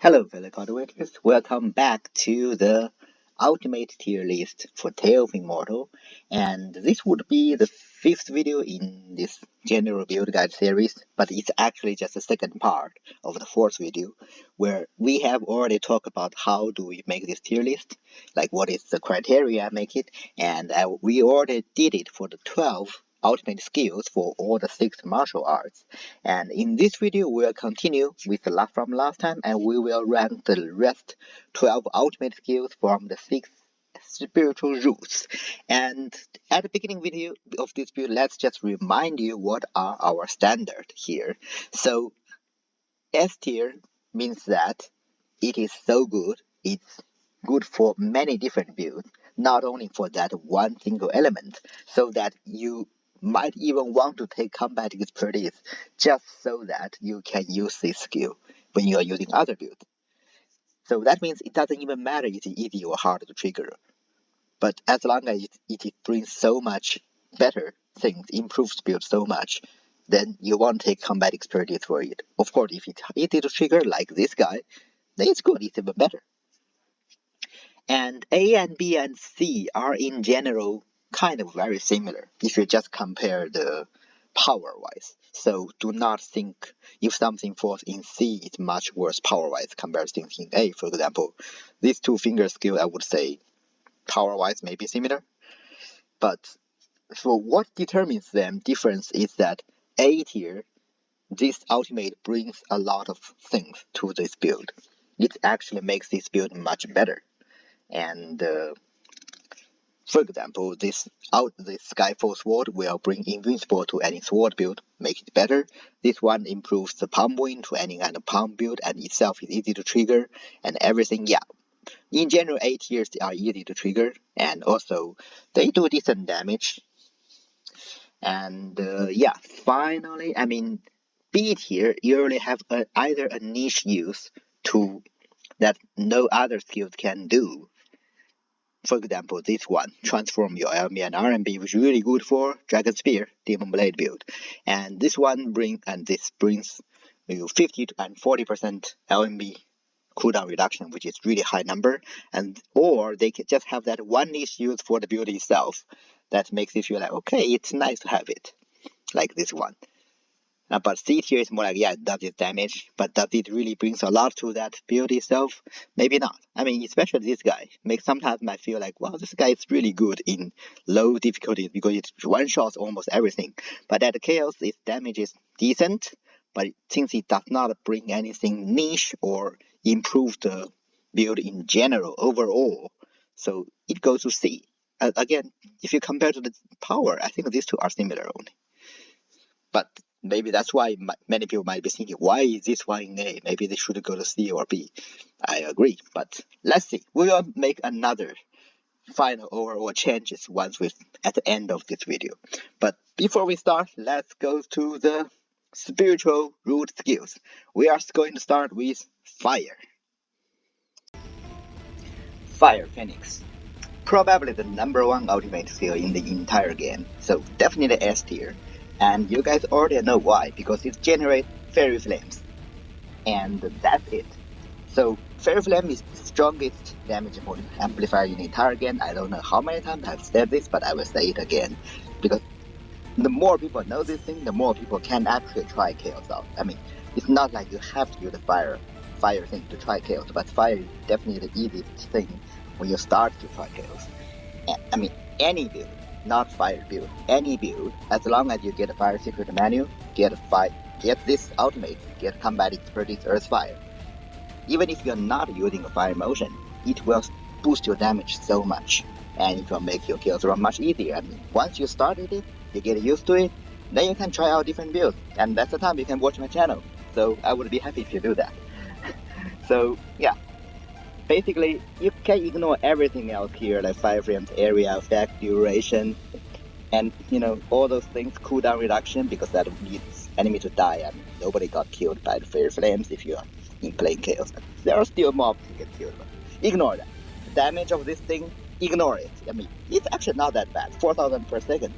Hello, fellow cultivators. Welcome back to the ultimate tier list for Tale of Immortal. And this would be the fifth video in this general build guide series, but it's actually just the second part of the fourth video, where we have already talked about how do we make this tier list, like what is the criteria I make it, and we already did it for the 12 ultimate skills for all the 6 martial arts. And in this video, we'll continue with the from last time, and we will rank the rest 12 ultimate skills from the 6 spiritual roots. And at the beginning video of this build, let's just remind you what are our standard here. So S tier means that it is so good, it's good for many different builds, not only for that one single element, so that you might even want to take combat expertise just so that you can use this skill when you are using other builds. So that means it doesn't even matter if it's easy or hard to trigger. But as long as it brings so much better things, improves build so much, then you won't take combat expertise for it. Of course, if it's easy to trigger like this guy, then it's good, it's even better. And A and B and C are in general kind of very similar if you just compare the power-wise. So do not think if something falls in C, it's much worse power-wise compared to things in A. For example, these two finger skill, I would say power-wise may be similar. But for what determines them difference is that A tier, this ultimate brings a lot of things to this build. It actually makes this build much better. And for example, this Skyfall Sword will bring Invincible to any sword build, make it better. This one improves the palm wind to any kind of palm build, and itself is easy to trigger, and everything, yeah. In general, A tiers are easy to trigger, and also they do decent damage. And yeah, finally, I mean, B tier usually have either a niche use to that no other skills can do. For example, this one, transform your LB and RMB, which is really good for Dragon Spear, Demon Blade build. And this one brings you 50 and 40% LMB cooldown reduction, which is really high number. Or they can just have that one niche use for the build itself that makes it feel like, okay, it's nice to have it, like this one. But C tier is more like, yeah, does it damage? But does it really brings a lot to that build itself? Maybe not. I mean, especially this guy. Sometimes I feel like, wow, this guy is really good in low difficulties because it one-shots almost everything. But at Chaos, its damage is decent, but since it does not bring anything niche or improve the build in general, overall, so it goes to C. Again, if you compare to the power, I think these two are similar only. But maybe that's why many people might be thinking, why is this one in A? Maybe they should go to C or B. I agree, but let's see. We will make another final overall changes at the end of this video. But before we start, let's go to the spiritual root skills. We are going to start with Fire. Fire Phoenix. Probably the #1 ultimate skill in the entire game, so definitely S tier. And you guys already know why, because it generates Fairy Flames. And that's it. So Fairy Flame is the strongest damage amplifier in the entire game. I don't know how many times I've said this, but I will say it again. Because the more people know this thing, the more people can actually try Chaos out. I mean, it's not like you have to use the fire thing to try Chaos, but fire is definitely the easiest thing when you start to try Chaos. I mean, any build, not fire build, any build, as long as you get a fire secret menu, get this ultimate, get combat expertise earth fire. Even if you're not using a fire motion, it will boost your damage so much, and it will make your kills run much easier. I mean, once you started it, you get used to it, then you can try out different builds, and that's the time you can watch my channel. So I would be happy if you do that. So yeah. Basically, you can ignore everything else here, like fire frames, area effect, duration, and all those things, cooldown reduction, because that leads enemy to die. I mean, nobody got killed by the fire flames if you're in playing Chaos. There are still mobs who get killed, but ignore that. The damage of this thing, ignore it. I mean, it's actually not that bad. 4,000 per second.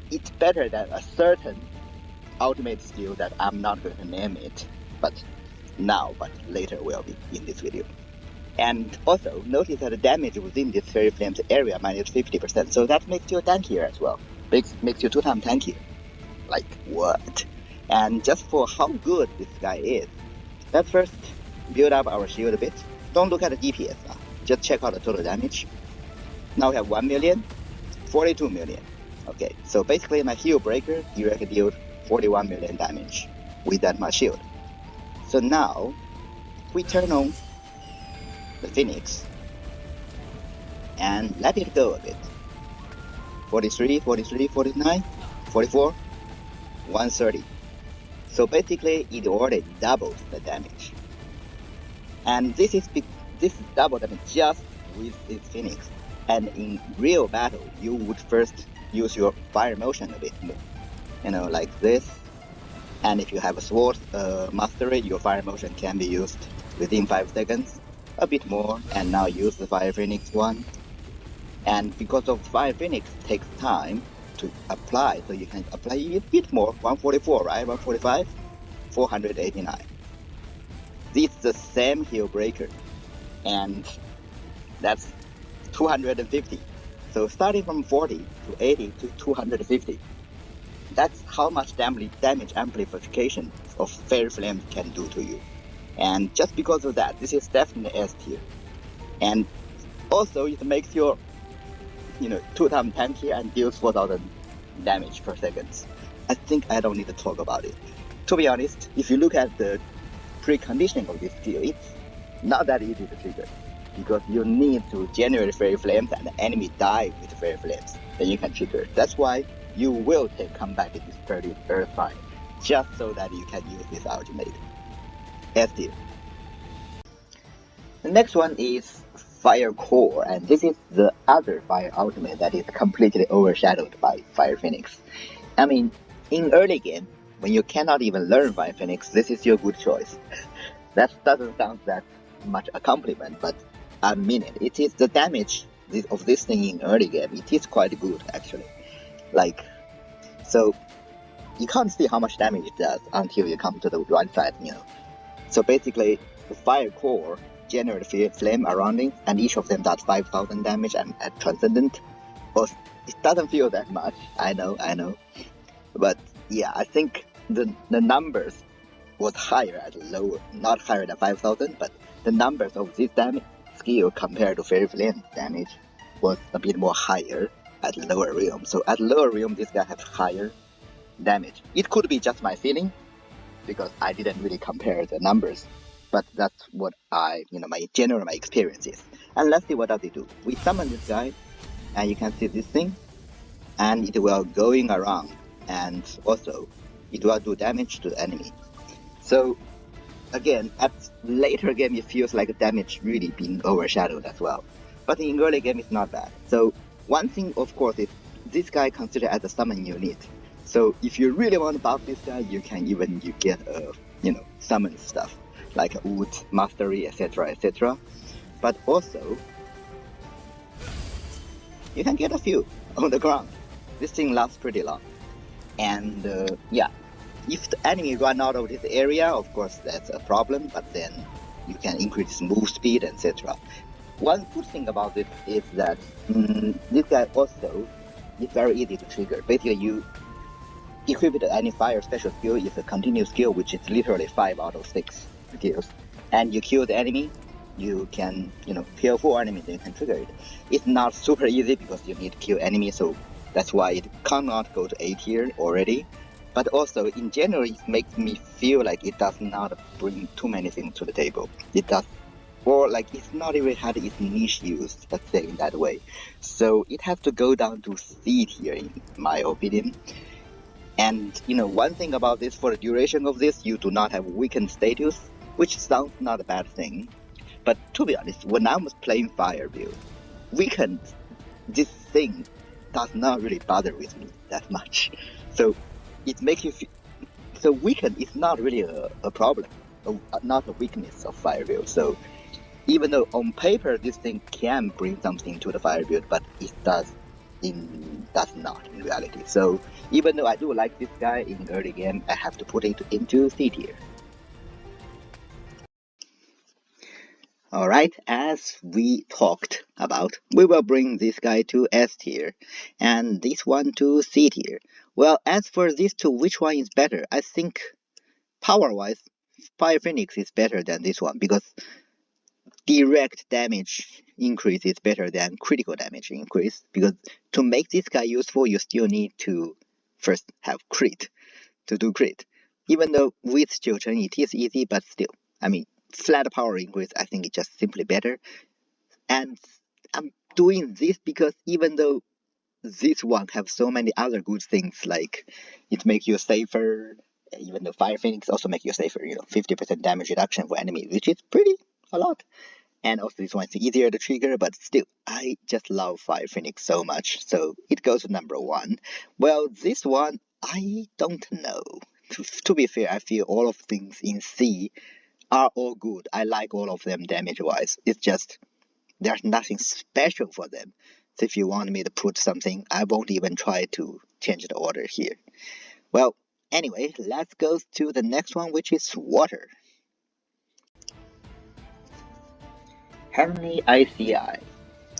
It's better than a certain ultimate skill that I'm not going to name it, but now, but later will be in this video. And also, notice that the damage within this Fairy Flames area minus 50%, so that makes you tankier as well. Makes you 2 times tankier. Like, what? And just for how good this guy is, let's first build up our shield a bit. Don't look at the DPS now, just check out the total damage. Now we have 1 million, 42 million. Okay, so basically my heal breaker directly deals 41 million damage with that much shield. So now, we turn on the Phoenix and let it go a bit. 43, 43, 49, 44, 130. So basically it already doubles the damage. And this is double damage just with this Phoenix. And in real battle, you would first use your fire motion a bit more. You know, like this. And if you have a sword mastery, your fire motion can be used within 5 seconds. A bit more, and now use the Fire Phoenix one. And because of Fire Phoenix takes time to apply, so you can apply a bit more, 144, right? 145, 489. This is the same heal breaker, and that's 250. So starting from 40 to 80 to 250. That's how much damage amplification of Fairy Flame can do to you. And just because of that, this is definitely S tier. And also it makes your 2 times tankier and deals 4000 damage per second. I think I don't need to talk about it. To be honest, if you look at the preconditioning of this skill, it's not that easy to trigger. Because you need to generate Fairy Flames and the enemy die with Fairy Flames. Then you can trigger. That's why you will come back in this 30 Earth Fire. Just so that you can use this ultimate. S tier. The next one is Fire Core, and this is the other Fire ultimate that is completely overshadowed by Fire Phoenix. I mean, in early game, when you cannot even learn Fire Phoenix, this is your good choice. That doesn't sound that much a compliment, but I mean it. It is the damage of this thing in early game. It is quite good actually. Like, so you can't see how much damage it does until you come to the right side, So basically, the Fire Core generates flame surroundings, and each of them does 5000 damage and at Transcendent. Well, it doesn't feel that much, I know. But yeah, I think the numbers was higher at lower, not higher than 5000, but the numbers of this damage skill compared to Fairy Flame damage was a bit more higher at lower realm. So at lower realm, this guy has higher damage. It could be just my feeling, because I didn't really compare the numbers, but that's what my experience is. And let's see what does it do. We summon this guy, and you can see this thing, and it will going around, and also it will do damage to the enemy. So again, at later game it feels like damage really being overshadowed as well, but in early game it's not bad. So one thing, of course, is this guy considered as a summon unit. So if you really want to buff this guy, you can even get summon stuff like wood mastery, etc. But also you can get a few on the ground. This thing lasts pretty long. And yeah, if the enemy run out of this area, of course that's a problem, but then you can increase move speed, etc. One good thing about it is that this guy also is very easy to trigger. Basically, you equip it any fire special skill is a continuous skill, which is literally 5 out of 6 skills. And you kill the enemy, you can, kill 4 enemies and you can trigger it. It's not super easy because you need to kill enemies, so that's why it cannot go to A tier already. But also, in general, it makes me feel like it does not bring too many things to the table. It does, or like it's not even had its niche used, let's say in that way. So it has to go down to C tier, in my opinion. And one thing about this, for the duration of this, you do not have weakened status, which sounds not a bad thing. But to be honest, when I was playing Fire build, weakened, this thing does not really bother with me that much. So it makes you feel, so weakened is not really a problem, not a weakness of Fire build. So even though on paper this thing can bring something to the Fire build, but it does not in reality. So even though I do like this guy in early game, I have to put it into C tier. Alright, as we talked about, we will bring this guy to S tier, and this one to C tier. Well, as for these two, which one is better? I think power-wise, Fire Phoenix is better than this one, because direct damage increase is better than critical damage increase, because to make this guy useful, you still need to first have crit, to do crit. Even though with Xiuchen it is easy, but still, I mean, flat power increase, I think it's just simply better. And I'm doing this because even though this one have so many other good things, like it makes you safer, even though Fire Phoenix also make you safer, 50% damage reduction for enemies, which is pretty a lot. And also this one is easier to trigger, but still, I just love Fire Phoenix so much, so it goes to number one. Well, this one, I don't know. To be fair, I feel all of things in C are all good. I like all of them damage-wise. It's just there's nothing special for them. So if you want me to put something, I won't even try to change the order here. Well, anyway, let's go to the next one, which is water. Heavenly ICI.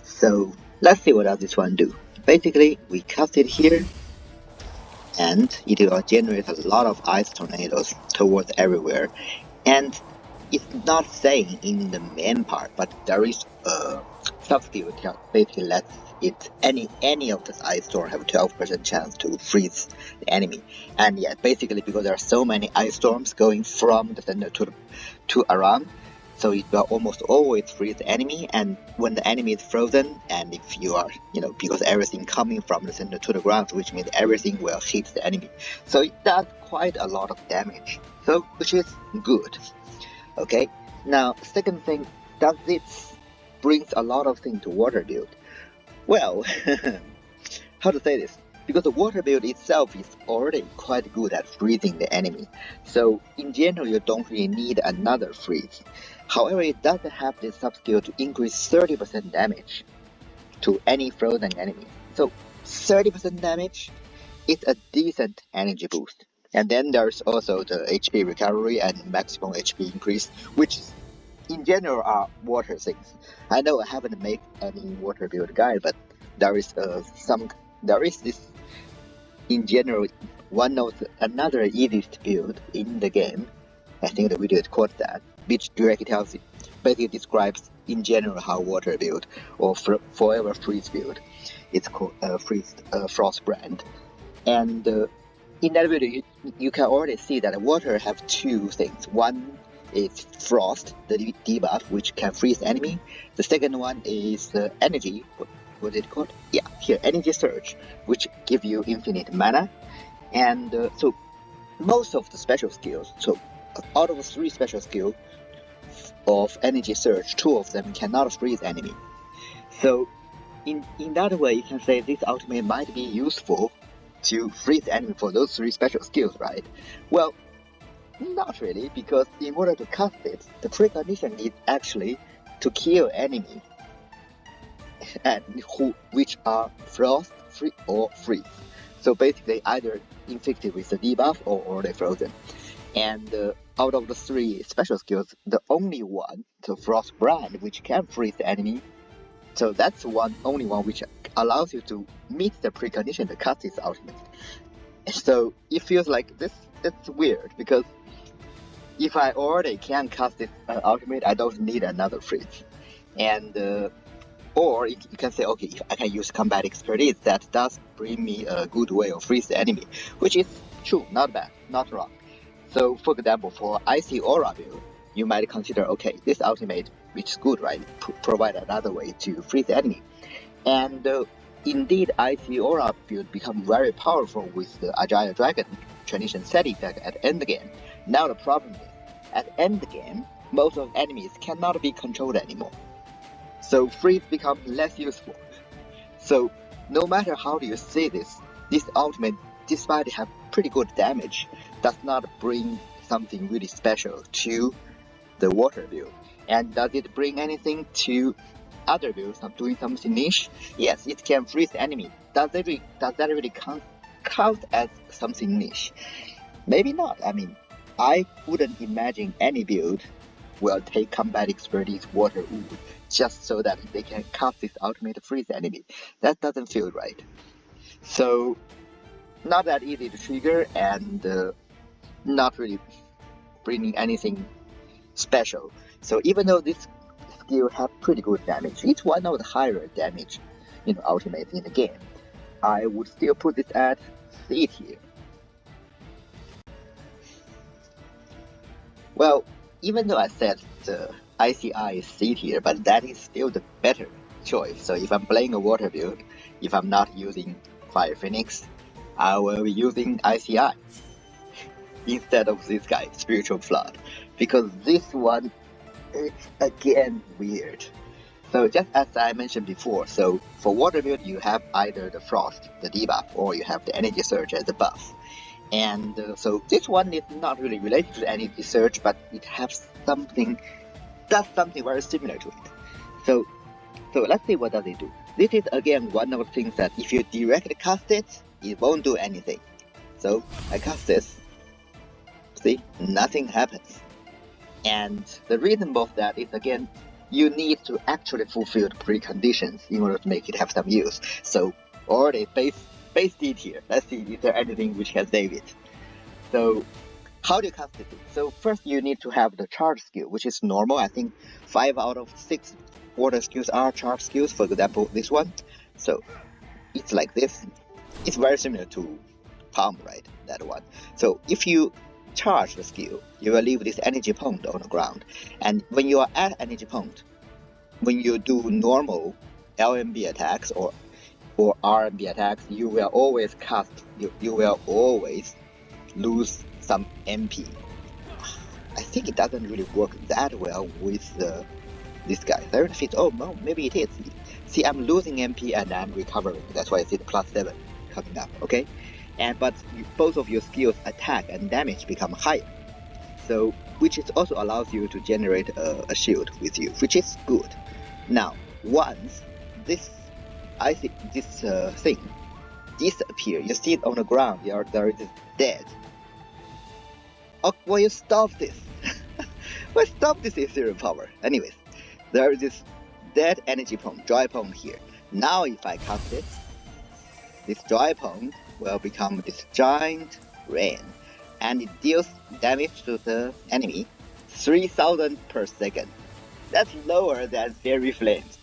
So let's see what does this one do. Basically, we cast it here, and it will generate a lot of ice tornadoes towards everywhere. And it's not saying in the main part, but there is a sub-skill that basically lets it any of the ice storm have 12% chance to freeze the enemy. And yeah, basically because there are so many ice storms going from the center to around, so it will almost always freeze the enemy. And when the enemy is frozen, and if you are, because everything coming from the center to the ground, which means everything will hit the enemy, so it does quite a lot of damage. So which is good. Okay, now second thing, does this brings a lot of things to water build? Well, how to say this? Because the water build itself is already quite good at freezing the enemy, so in general you don't really need another freeze. However, it does have this sub-skill to increase 30% damage to any frozen enemy. So 30% damage is a decent energy boost. And then there's also the HP recovery and maximum HP increase, which in general are water things. I know I haven't made any water build guide, but there is this in general another easiest build in the game. I think the video is called that, which directly tells you, basically describes in general how water build or forever freeze build. It's called Frost brand. And in that video, you can already see that water have two things. One is frost, the debuff, which can freeze enemy. The second one is energy. What is it called? Yeah, here, energy surge, which give you infinite mana. And so most of the special skills, so out of the 3 special skills of energy surge, 2 of them cannot freeze enemy. So in that way, you can say this ultimate might be useful to freeze enemy for those 3 special skills, right? Well, not really, because in order to cast it, the precondition is actually to kill enemy and which are frost, or freeze. So basically either infected with the debuff or already frozen. And out of the 3 special skills, the only one, the Frost brand, which can freeze the enemy, so that's only one which allows you to meet the precondition to cast this ultimate. So it feels like that's weird, because if I already can cast this ultimate, I don't need another freeze. And or you can say, okay, if I can use combat expertise, that does bring me a good way of freeze the enemy, which is true, not bad, not wrong. So for example, for Icy Aura build, you might consider, okay, this ultimate, which is good, right, provide another way to freeze the enemy. And indeed, Icy Aura build become very powerful with the Agile Dragon transition set effect at endgame. Now the problem is, at endgame, most of enemies cannot be controlled anymore. So freeze becomes less useful. So no matter how do you see this ultimate, despite it have pretty good damage, does not bring something really special to the water build. And does it bring anything to other builds doing something niche? Yes, it can freeze the enemy. Does that really count as something niche? Maybe not. I mean, I wouldn't imagine any build will take combat expertise water wood just so that they can cast this ultimate freeze enemy. That doesn't feel right. So not that easy to trigger and not really bringing anything special. So even though this skill have pretty good damage, it's one of the higher damage ultimates in the game. I would still put this at C tier. Well, even though I said the ICI is C tier, but that is still the better choice. So if I'm playing a water build, if I'm not using Fire Phoenix, I will be using ICI instead of this guy, Spiritual Flood, because this one is again weird. So just as I mentioned before, so for water build you have either the Frost, the debuff, or you have the Energy Surge as a buff. And so this one is not really related to the Energy Surge, but it has does something very similar to it. So let's see what does it do. This is again one of the things that if you directly cast it, it won't do anything. So I cast this. See, nothing happens. And the reason of that is again, you need to actually fulfill the preconditions in order to make it have some use. So already base D tier. Let's see is there anything which can save it. So how do you cast it? So first you need to have the charge skill, which is normal. I think 5 out of 6 water skills are charge skills. For example, this one. So it's like this. It's very similar to Palm, right? That one. So if you charge the skill, you will leave this energy point on the ground. And when you are at energy point, when you do normal LMB attacks or RMB attacks, you will always you will always lose some MP. I think it doesn't really work that well with this guy. 30 feet, oh no, maybe it is. See, I'm losing MP and I'm recovering. That's why I see the +7 coming up, okay? But both of your skills, attack and damage, become higher. So, which is also allows you to generate a shield with you, which is good. Now, once this thing disappear, you see it on the ground, there is dead. Oh, will you stop this? Well, stop this ethereal power. Anyways, there is this dead energy pond, dry pond here. Now if I cast it, this dry pond will become this giant rain, and it deals damage to the enemy 3000 per second. That's lower than Fairy Flames.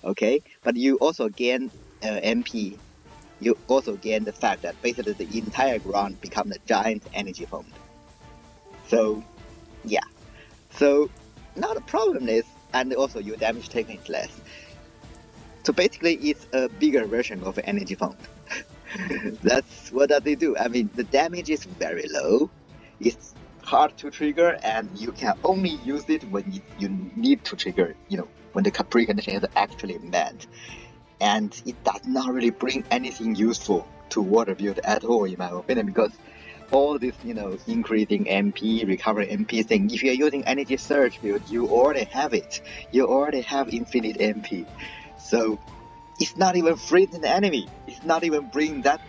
Okay, but you also gain MP. You also gain the fact that basically the entire ground becomes a giant energy pond. So, yeah. So now the problem is, and also your damage taken is less. So basically, it's a bigger version of an energy pond. That's what does it do? I mean, the damage is very low. It's hard to trigger, and you can only use it when you need to trigger. When the precondition is actually met. And it does not really bring anything useful to water build at all, in my opinion, because all this, increasing MP, recovering MP thing, if you're using energy surge build, you already have it. You already have infinite MP. So it's not even freezing the enemy. It's not even bringing that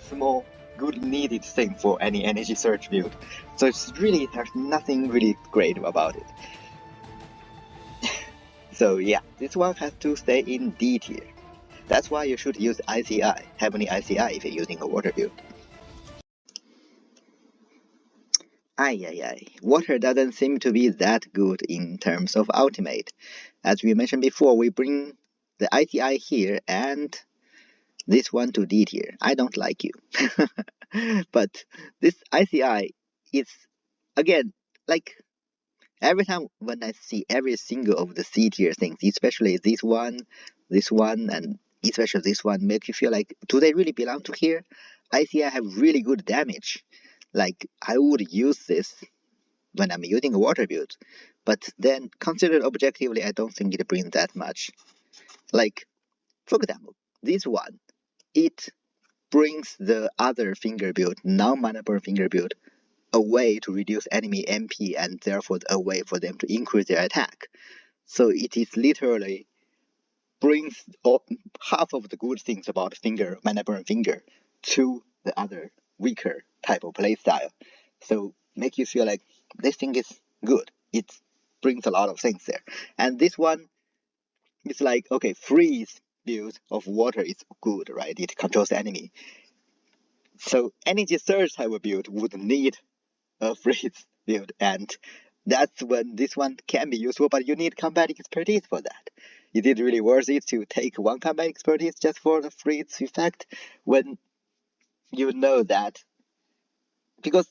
small, good needed thing for any energy surge build. So there's nothing really great about it. So yeah, this one has to stay in D tier. That's why you should use ICI, Heavenly ICI, if you're using a water build. Water doesn't seem to be that good in terms of ultimate. As we mentioned before, we bring the ICI here and this one to D tier. I don't like you. But this ICI is, again, like every time when I see every single of the C tier things, especially this one, and especially this one, make you feel like, do they really belong to here? ICI have really good damage. Like, I would use this when I'm using a water build, but then considered objectively, I don't think it brings that much. Like, for example, this one, it brings the other finger build, non-mana burn finger build, a way to reduce enemy MP and therefore a way for them to increase their attack. So it is literally brings half of the good things about mana burn finger to the other weaker type of playstyle. So make you feel like this thing is good. It's brings a lot of things there. And this one is like, okay, freeze build of water is good, right? It controls the enemy. So energy surge type of build would need a freeze build, and that's when this one can be useful, but you need combat expertise for that. Is it really worth it to take one combat expertise just for the freeze effect when you know that? Because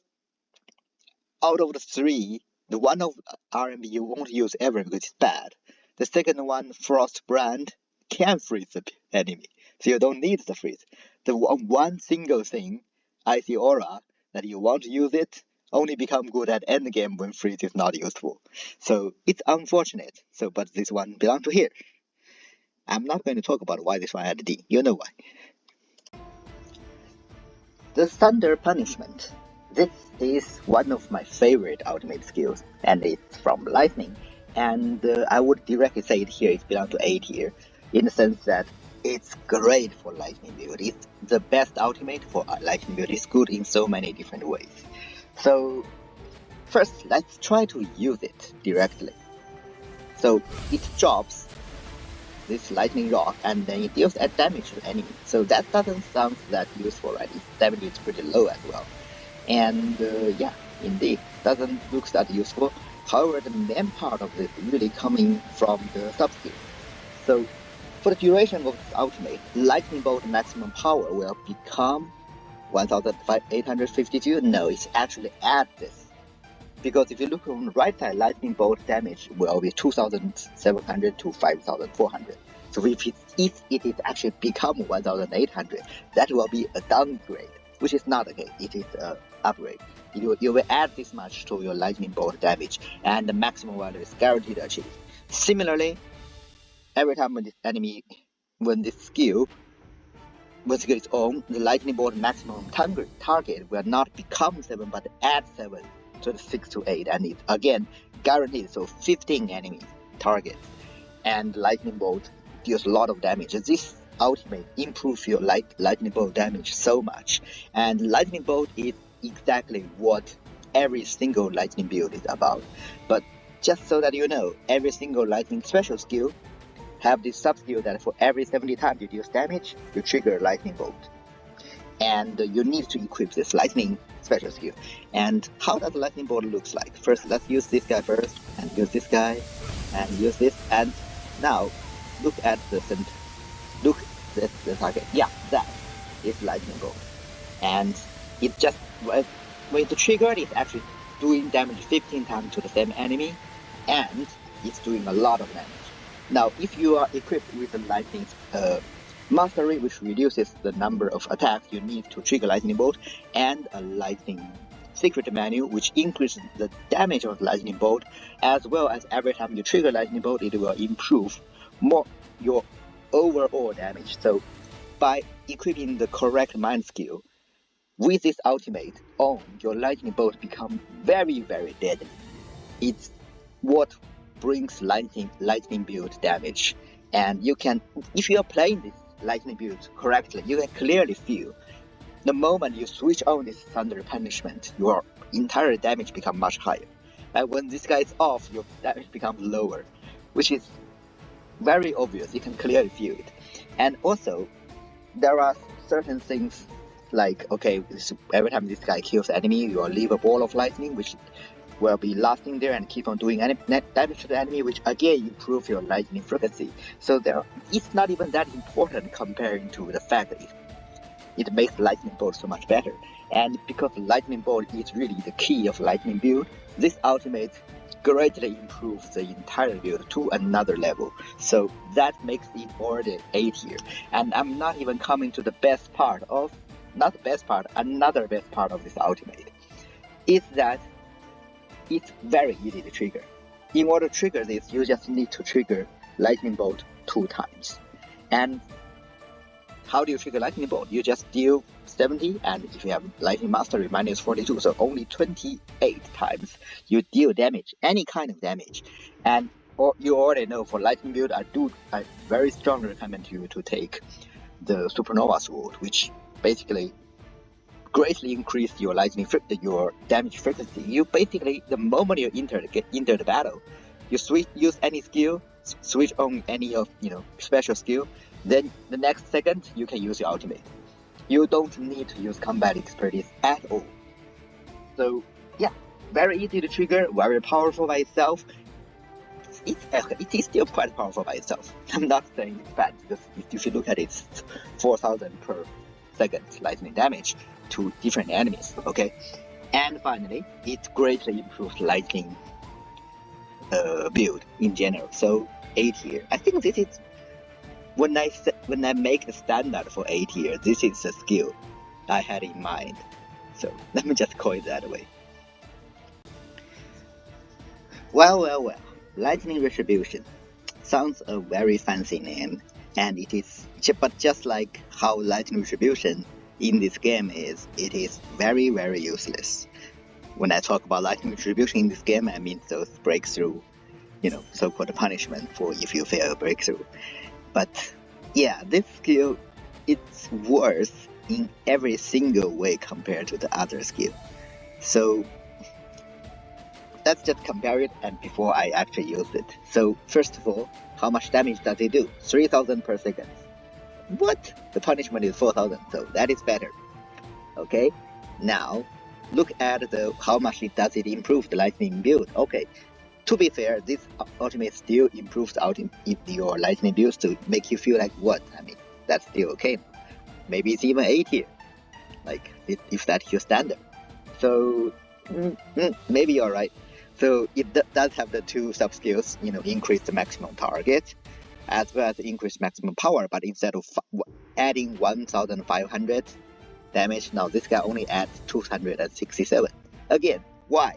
out of the three, the one of RMB you won't use ever because it's bad. The second one, Frost Brand, can freeze the enemy, so you don't need the freeze. The one single thing, Icy Aura, that you want to use it, only become good at endgame when freeze is not useful. So it's unfortunate. So, but this one belongs to here. I'm not going to talk about why this one had D. You know why. The Thunder Punishment. This is one of my favorite ultimate skills, and it's from Lightning. And I would directly say it here, it belongs to A tier, in the sense that it's great for Lightning build. It's the best ultimate for Lightning build. It's good in so many different ways. So first, let's try to use it directly. So it drops this lightning rock and then it deals damage to the enemy. So that doesn't sound that useful, right? Its damage is pretty low as well. And yeah, indeed, doesn't look that useful. However, the main part of this really coming from the sub-skill. So for the duration of this ultimate, Lightning Bolt maximum power will become 1852. No, it's actually at this. Because if you look on the right side, Lightning Bolt damage will be 2,700 to 5,400. So if it is actually become 1,800, that will be a downgrade, which is not the case. It is an upgrade. You will add this much to your Lightning Bolt damage, and the maximum value is guaranteed to achieve. Similarly, every time when this skill is on, the Lightning Bolt maximum target will not become 7, but add 7 to the 6 to 8, and it's again guaranteed. So 15 enemy targets, and Lightning Bolt deals a lot of damage. This ultimate improves your Lightning Bolt damage so much, and Lightning Bolt is exactly what every single Lightning build is about. But just so that you know, every single Lightning special skill have this sub skill that for every 70 times you deal damage, you trigger Lightning Bolt. And you need to equip this lightning special skill. And how does lightning bolt looks like? First, let's use this guy first, and use this guy, and use this. And now, look at the center. Look at the target. Yeah, that is lightning bolt. And it just when it's triggered, it's actually doing damage 15 times to the same enemy, and it's doing a lot of damage. Now, if you are equipped with the lightning mastery, which reduces the number of attacks you need to trigger lightning bolt, and a lightning secret menu, which increases the damage of lightning bolt, as well as every time you trigger lightning bolt, it will improve more your overall damage. So by equipping the correct mind skill with this ultimate on, your lightning bolt become very, very deadly. It's what brings lightning build damage, and you can, if you are playing this lightning build correctly, you can clearly feel the moment you switch on this thunder punishment, your entire damage becomes much higher. And when this guy is off, your damage becomes lower, which is very obvious. You can clearly feel it. And also, there are certain things like, okay, every time this guy kills the enemy, you will leave a ball of lightning, which will be lasting there and keep on doing net damage to the enemy, which again improves your lightning frequency. So it's not even that important comparing to the fact that it makes lightning bolt so much better. And because lightning bolt is really the key of lightning build, this ultimate greatly improves the entire build to another level. So that makes it already A tier. And I'm not even coming to the best part of, not the best part, another best part of this ultimate, is that it's very easy to trigger. In order to trigger this, you just need to trigger lightning bolt 2 times. And how do you trigger lightning bolt? You just deal 70, and if you have lightning mastery minus 42, so only 28 times you deal damage, any kind of damage. And you already know for lightning build, I very strongly recommend you to take the supernova sword, which basically greatly increase your damage frequency. You basically, the moment you enter the battle, You use any skill, switch on any of special skill, then the next second you can use your ultimate. You don't need to use combat expertise at all. So yeah, very easy to trigger, very powerful by itself. It is still quite powerful by itself. I'm not saying it's bad, because if you look at it, it's 4,000 per second lightning damage to different enemies. Okay, and finally, it greatly improves lightning build in general. So A tier, I think this is when I make a standard for A tier. This is the skill I had in mind. So let me just call it that way. Well. Lightning Retribution sounds a very fancy name, and it is. But just like how Lightning Retribution in this game is, it is very, very useless. When I talk about Lightning Retribution in this game, I mean those breakthrough, so-called punishment for if you fail a breakthrough. But yeah, this skill, it's worse in every single way compared to the other skill. So let's just compare it and before I actually use it. So first of all, how much damage does it do? 3,000 per second. What? The punishment is 4,000, so that is better. Okay, now look at how much does it improve the lightning build. Okay, to be fair, this ultimate still improves your lightning build to make you feel like what? I mean, that's still okay. Maybe it's even A tier, like if that's your standard. So maybe you're right. So it does have the two sub skills, increase the maximum target, as well as increase maximum power. But instead of adding 1,500 damage, now this guy only adds 267. Again, why?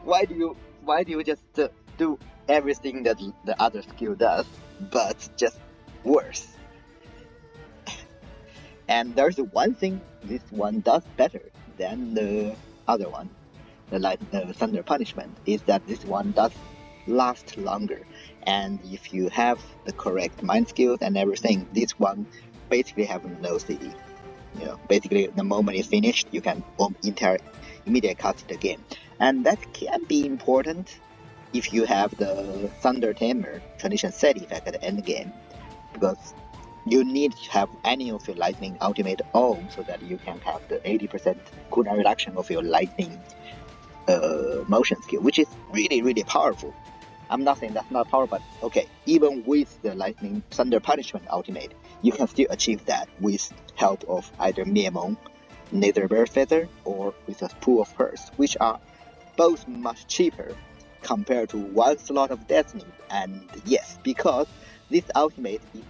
Why do you just do everything that the other skill does, but just worse? And there's one thing this one does better than the other one. The Thunder Punishment is that this one does last longer, and if you have the correct mind skills and everything, this one basically have no CD. Basically the moment it's finished, you can immediately cast it again, and that can be important if you have the Thunder Tamer transition set effect at the end game, because you need to have any of your lightning ultimate on so that you can have the 80% cooldown reduction of your lightning motion skill, which is really, really powerful. I'm not saying that's not powerful, but okay, even with the lightning thunder punishment ultimate, you can still achieve that with help of either Miemon, Nether Bear Feather, or with a Pool of Pearls, which are both much cheaper compared to one slot of Destiny. And yes, because this ultimate is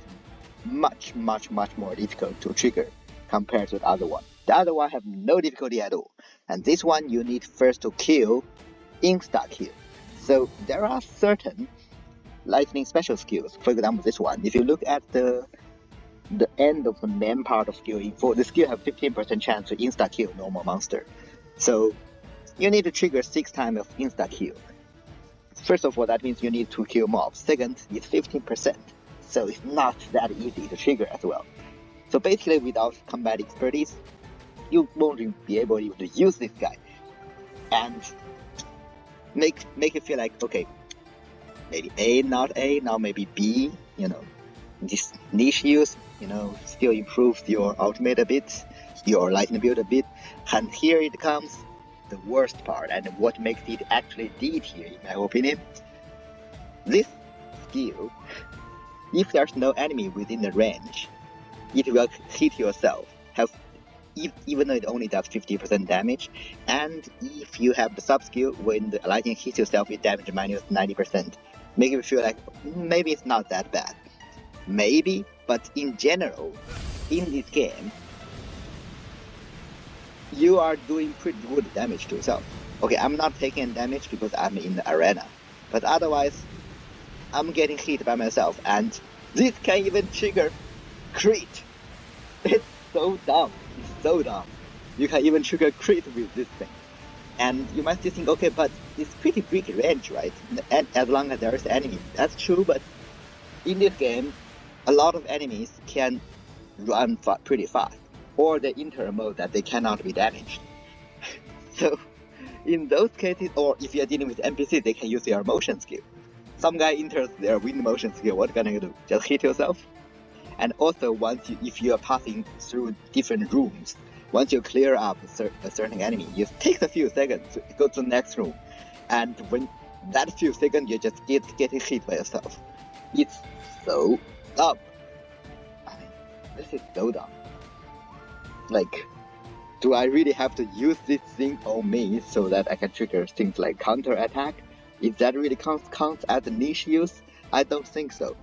much more difficult to trigger compared to the other one. The other one have no difficulty at all, and this one you need first to kill, insta-kill. So there are certain lightning special skills. For example, this one, if you look at the end of the main part of skill info, the skill have 15% chance to insta-kill normal monster. So you need to trigger 6 times of insta-kill. First of all, that means you need to kill mobs. Second, it's 15%. So it's not that easy to trigger as well. So basically, without combat expertise, you won't be able to use this guy, and make it feel like, okay, maybe A, not A, now maybe B. This niche use, still improves your ultimate a bit, your lightning build a bit, and here it comes, the worst part, and what makes it actually D tier, in my opinion. This skill, if there's no enemy within the range, it will hit yourself, even though it only does 50% damage, and if you have the sub skill, when the lightning hits yourself, it damage minus 90%, make you feel like maybe it's not that bad. Maybe, but in general, in this game, you are doing pretty good damage to yourself. Okay, I'm not taking damage because I'm in the arena, but otherwise, I'm getting hit by myself, and this can even trigger crit. It's so dumb. It's so dumb. You can even trigger crit with this thing. And you might still think, okay, but it's pretty big range, right? And as long as there's enemies. That's true, but in this game, a lot of enemies can run pretty fast, or they enter a mode that they cannot be damaged. So in those cases, or if you're dealing with NPCs, they can use their motion skill. some guy enters their wind motion skill, what can you do? Just hit yourself? And also, if you are passing through different rooms, once you clear up a certain enemy, it takes a few seconds to go to the next room. And when that few seconds, you just getting hit by yourself. It's so dumb. I mean, this is so dumb. Like, do I really have to use this thing on me so that I can trigger things like counter attack? If that really counts as a niche use, I don't think so.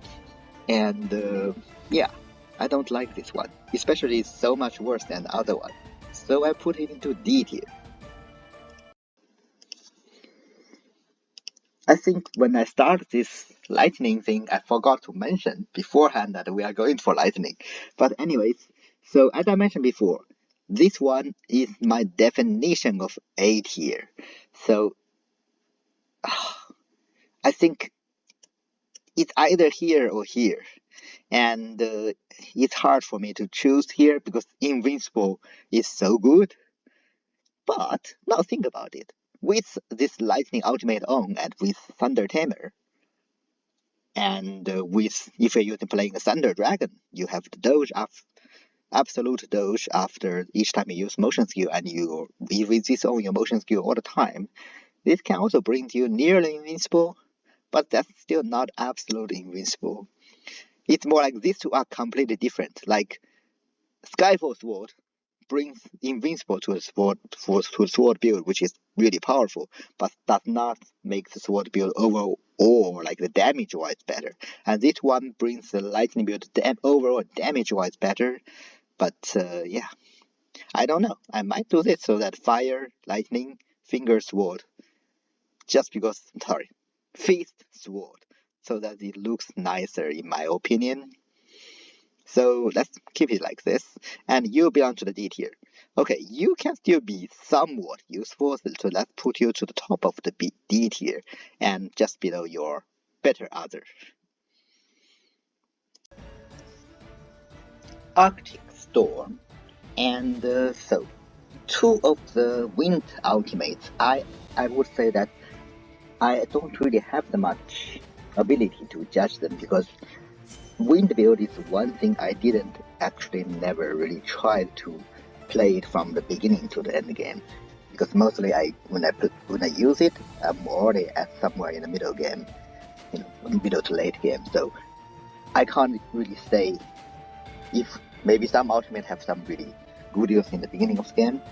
And yeah, I don't like this one, especially it's so much worse than the other one. So I put it into D tier. I think when I started this lightning thing, I forgot to mention beforehand that we are going for lightning. But anyways, so as I mentioned before, this one is my definition of A tier. So I think it's either here or here. And it's hard for me to choose here because Invincible is so good. But now think about it. With this Lightning Ultimate on and with Thunder Tamer, and with if you're playing a Thunder Dragon, you have the dodge absolute dodge after each time you use motion skill, and you with this on your motion skill all the time. This can also bring you nearly invincible, but that's still not absolute invincible. It's more like these two are completely different. Like Skyfall Sword brings invincible to a sword build, which is really powerful, but does not make the sword build overall like the damage wise better. And this one brings the lightning build overall damage wise better. But yeah, I don't know. I might do this so that fire, lightning, finger sword, just because fist sword, so that it looks nicer in my opinion. So let's keep it like this, and you belong to the D tier. Okay, you can still be somewhat useful, so let's put you to the top of the D tier, and just below your better other. Arctic Storm, and so two of the wind ultimates, I would say that I don't really have the much ability to judge them because wind build is one thing I didn't actually never really tried to play it from the beginning to the end game, because mostly when I use it, I'm already at somewhere in the middle game, middle to late game. So I can't really say if maybe some ultimate have some really good use in the beginning of the game.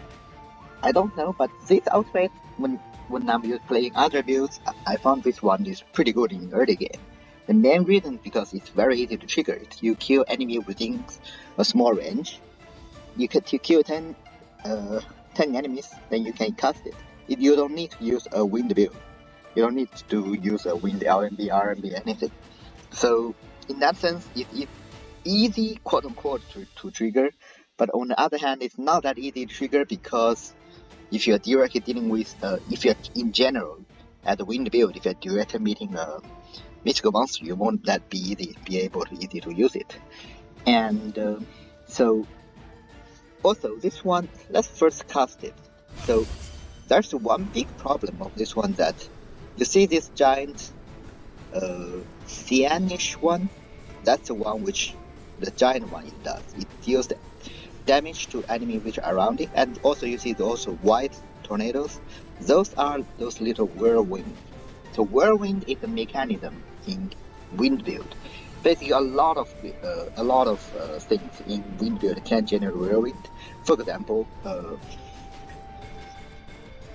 I don't know, but this ultimate when I'm playing other builds, I found this one is pretty good in early game. The main reason because it's very easy to trigger it. You kill enemy within a small range. You kill 10 enemies, then you can cast it. You don't need to use a wind build. You don't need to use a wind LMB, RMB, anything. So in that sense, it's easy, quote unquote, to trigger. But on the other hand, it's not that easy to trigger because if you're directly dealing with, if you're in general at the wind build, if you're directly meeting a mystical monster, you won't be able to easy to use it. And so also this one, let's first cast it. So there's one big problem of this one, that you see this giant cyanish one. That's the one which the giant one it does. It deals damage to enemies which are around it, and also you see those white tornadoes. Those are those little whirlwind. So whirlwind is a mechanism in wind build. Basically, a lot of things in wind build can generate whirlwind. For example,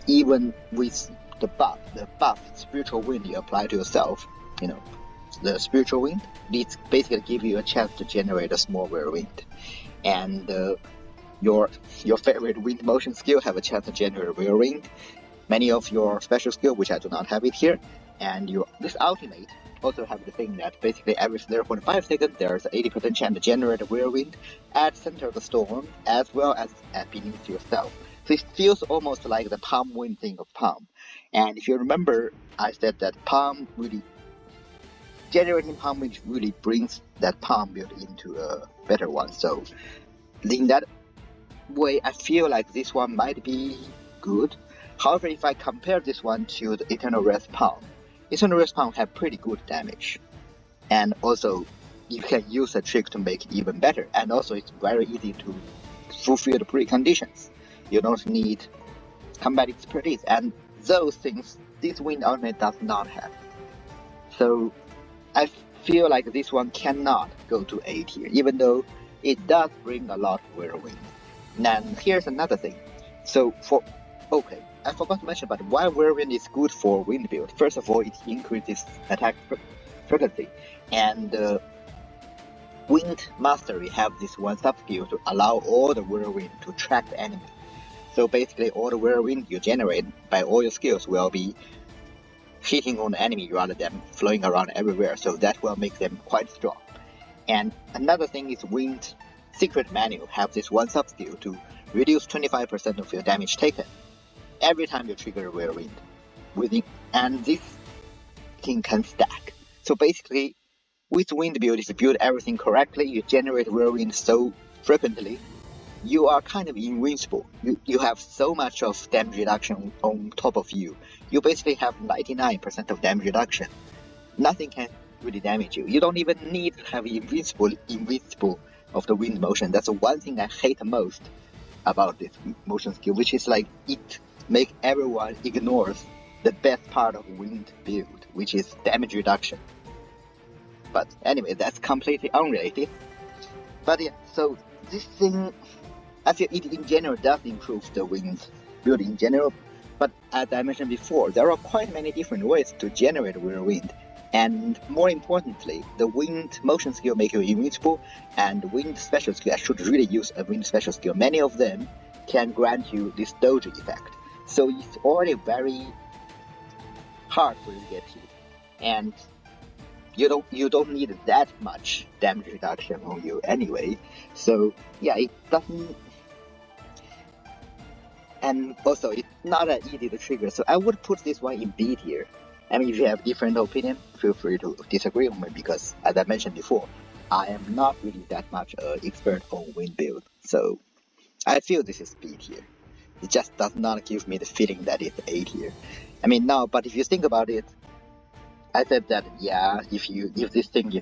even with the buff spiritual wind you apply to yourself, the spiritual wind, it basically give you a chance to generate a small whirlwind. And your favorite wind motion skill have a chance to generate a whirlwind. Many of your special skill, which I do not have it here, and this ultimate also have the thing that basically every 0.5 seconds there's an 80% chance to generate a whirlwind at center of the storm as well as beneath yourself. So it feels almost like the palm wind thing of palm. And if you remember, I said that palm really generating palm wind really brings that palm build into a better one. So in that way, I feel like this one might be good. However, if I compare this one to the Eternal Wrath Palm, instant respawn have pretty good damage, and also you can use a trick to make it even better. And also it's very easy to fulfill the preconditions. You don't need combat expertise, and those things this wind ultimate does not have. So I feel like this one cannot go to A tier, even though it does bring a lot of whirlwind. And here's another thing. So okay, I forgot to mention, but why whirlwind is good for wind build. First of all, it increases attack frequency, and wind mastery have this one sub skill to allow all the whirlwind to track the enemy. So basically, all the whirlwind you generate by all your skills will be hitting on the enemy rather than flowing around everywhere, so that will make them quite strong. And another thing is wind secret menu have this one sub skill to reduce 25% of your damage taken every time you trigger a whirlwind and this thing can stack. So basically, with wind build, if you build everything correctly, you generate whirlwind so frequently, you are kind of invincible. You have so much of damage reduction on top of you. You basically have 99% of damage reduction. Nothing can really damage you. You don't even need to have invincible of the wind motion. That's the one thing I hate most about this motion skill, which is like it make everyone ignores the best part of wind build, which is damage reduction. But anyway, that's completely unrelated. But yeah, so this thing, I feel it in general does improve the wind build in general, but as I mentioned before, there are quite many different ways to generate whirlwind, and more importantly, the wind motion skill make you invincible, and wind special skill, I should really use a wind special skill. Many of them can grant you this doge effect, so it's already very hard for you to get hit, and you don't need that much damage reduction on you anyway. So yeah, it doesn't, and also it's not that easy to trigger. So I would put this one in B tier. I mean, if you have different opinion, feel free to disagree with me, because as I mentioned before, I am not really that much an expert on wind build. So I feel this is B tier. It just does not give me the feeling that it's A tier. I mean, no, but if you think about it, I said that, yeah, if this thing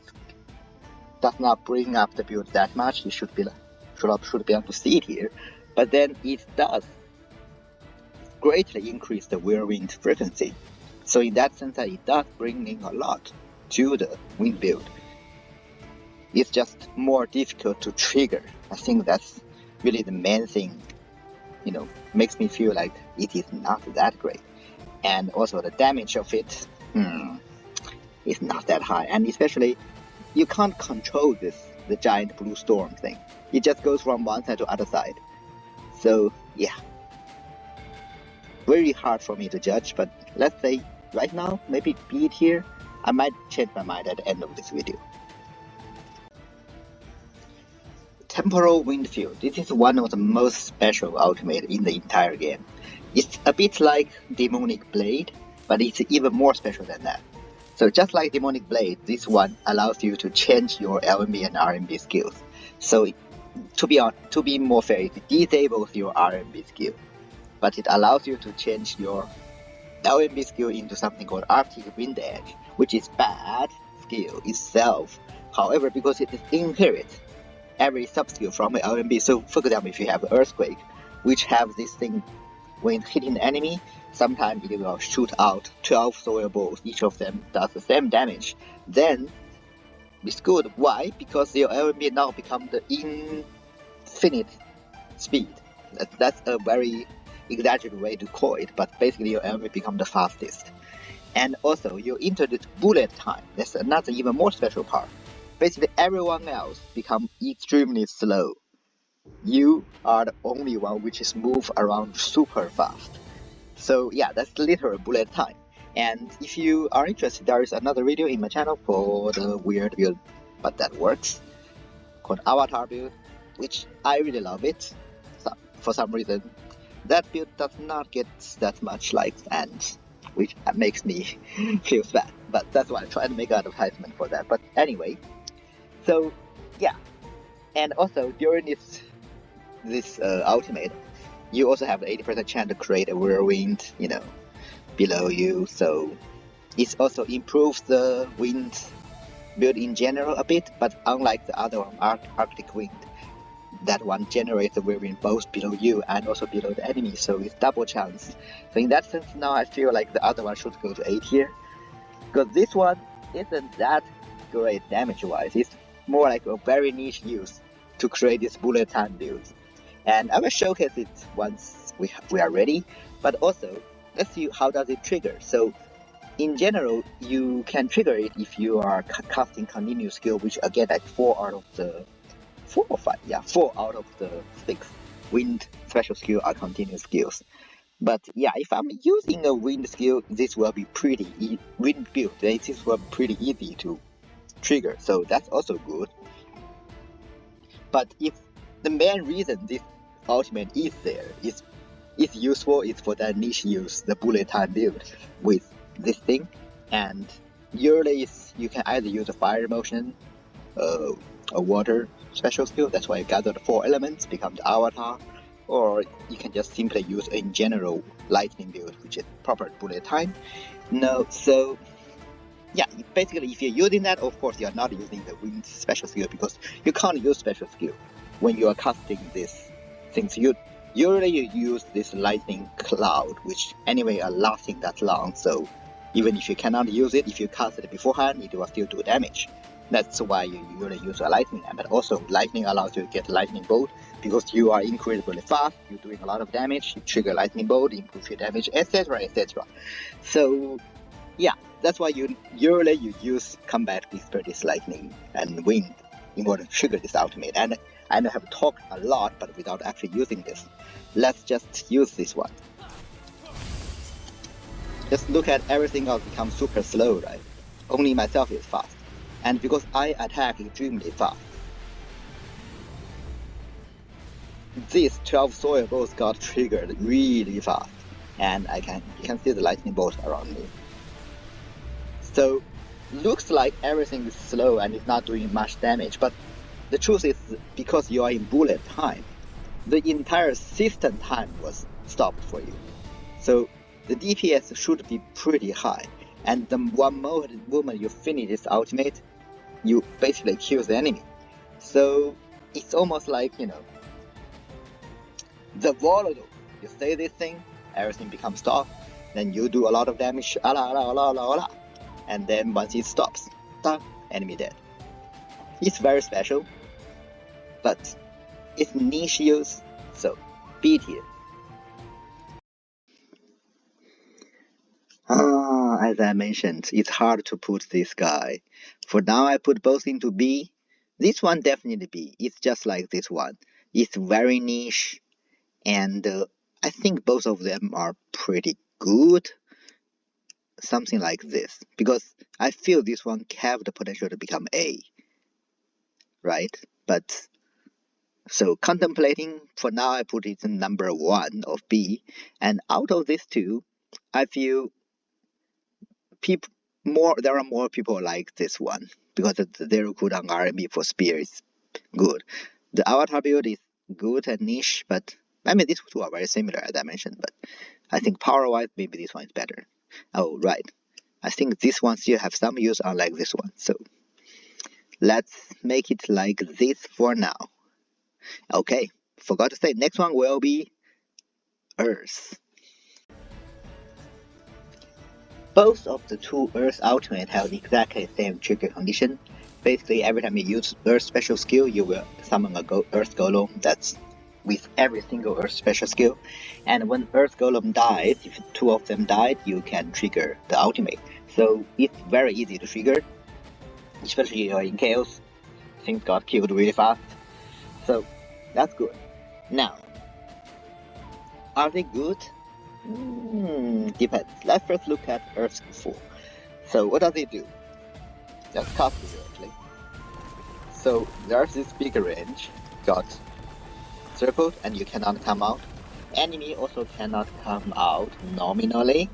does not bring up the build that much, it should be able to see it here. But then it does greatly increase the whirlwind frequency. So in that sense, it does bring in a lot to the wind build. It's just more difficult to trigger. I think that's really the main thing, makes me feel like it is not that great. And also the damage of it, is not that high, and especially you can't control the giant blue storm thing. It just goes from one side to other side. So yeah, very hard for me to judge, but let's say right now, maybe B tier. I might change my mind at the end of this video. Temporal Wind Field. This is one of the most special ultimate in the entire game. It's a bit like Demonic Blade, but it's even more special than that. So just like Demonic Blade, this one allows you to change your LMB and RMB skills. So to be more fair, it disables your RMB skill, but it allows you to change your LMB skill into something called Arctic Wind Edge, which is bad skill itself. However, because it inherits every sub-skill from an LMB, so for example, if you have Earthquake, which have this thing, when hitting the enemy, sometimes it will shoot out 12 soil balls, each of them does the same damage. Then it's good. Why? Because your LMB now become the infinite speed. That's a very exaggerated way to call it, but basically your LMB become the fastest. And also you enter the bullet time. That's another even more special part. Basically everyone else become extremely slow. You are the only one which is move around super fast. So yeah, that's literal bullet time. And if you are interested, there is another video in my channel for the weird build, but that works, called Avatar build, which I really love it. So, for some reason, that build does not get that much likes, and which makes me feel bad. But that's why I try to make an advertisement for that. But anyway, so yeah, and also during this ultimate, you also have an 80% chance to create a whirlwind, below you. So It also improves the wind build in general a bit, but unlike the other one, Arctic Wind, that one generates the whirlwind both below you and also below the enemy, so it's double chance. So in that sense, now I feel like the other one should go to A tier, because this one isn't that great damage-wise. It's more like a very niche use to create this bullet time build. And I will showcase it once we are ready, but also let's see how does it trigger. So in general, you can trigger it if you are casting continuous skill, which again like 4 out of the 4 or 5, yeah, 4 out of the 6 wind special skill are continuous skills. But yeah, if I'm using a wind skill, this will be pretty wind build. This will be pretty easy to trigger, so that's also good. But if the main reason this ultimate is there is useful is for that niche use, the bullet time build with this thing, and usually you can either use a fire motion, a water special skill, that's why you gather the 4 elements, become the avatar, or you can just simply use in general lightning build, which is proper bullet time. No, so yeah, basically if you're using that, of course you're not using the wind special skill, because you can't use special skill when you are casting this things. Usually you use this lightning cloud, which anyway are lasting that long, so even if you cannot use it, if you cast it beforehand, it will still do damage. That's why you usually use a lightning. But also lightning allows you to get lightning bolt, because you are incredibly fast, you're doing a lot of damage, you trigger lightning bolt, improve your damage, etc, etc. So yeah, that's why you use combat with this lightning and wind in order to trigger this ultimate. And I know I have talked a lot, but without actually using this. Let's just use this one. Just look at everything else become super slow, right? Only myself is fast. And because I attack extremely fast, these 12 soil balls got triggered really fast. And you can see the lightning bolts around me. So looks like everything is slow and is not doing much damage, but the truth is, because you are in bullet time, the entire system time was stopped for you. So the DPS should be pretty high, and the one moment you finish this ultimate, you basically kill the enemy. So it's almost like, you know, the volatile. You say this thing, everything becomes stop, then you do a lot of damage, and then once it stops, enemy dead. It's very special, but it's niche use, so B tier. As I mentioned, it's hard to put this guy. For now, I put both into B. This one definitely B. It's just like this one. It's very niche, and I think both of them are pretty good. Something like this, because I feel this one have the potential to become A, right? But so contemplating, for now I put it in number 1 of B, and out of these two, I feel there are more people like this one, because the zero cooldown RMB for spear is good. The avatar build is good and niche, but I mean these two are very similar as I mentioned, but I think power wise maybe this one is better. Oh right, I think this one still have some use unlike this one, so let's make it like this for now. Okay, forgot to say, next one will be Earth. Both of the two Earth ultimate have exactly the same trigger condition. Basically, every time you use Earth special skill, you will summon a Earth Golem. That's with every single Earth special skill. And when Earth Golem dies, if 2 of them died, you can trigger the ultimate. So it's very easy to trigger, especially in Chaos. Things got killed really fast. So that's good. Now, are they good? Depends. Let's first look at Earth's 4. So what does it do? Just cast it directly. So there's this big range, got circled, and you cannot come out. Enemy also cannot come out nominally,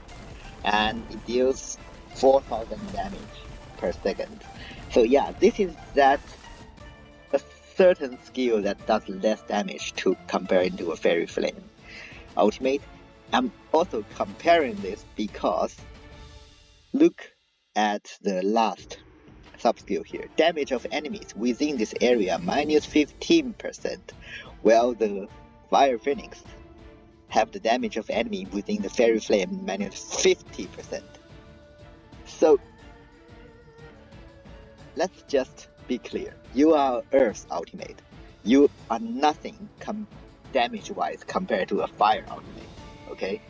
and it deals 4,000 damage per second. So yeah, this is a certain skill that does less damage to comparing to a Fairy Flame ultimate. I'm also comparing this because look at the last sub-skill here. Damage of enemies within this area minus 15%, while the Fire Phoenix have the damage of enemy within the Fairy Flame minus 50%. So let's just be clear. You are Earth's ultimate. You are nothing damage-wise compared to a Fire ultimate, okay?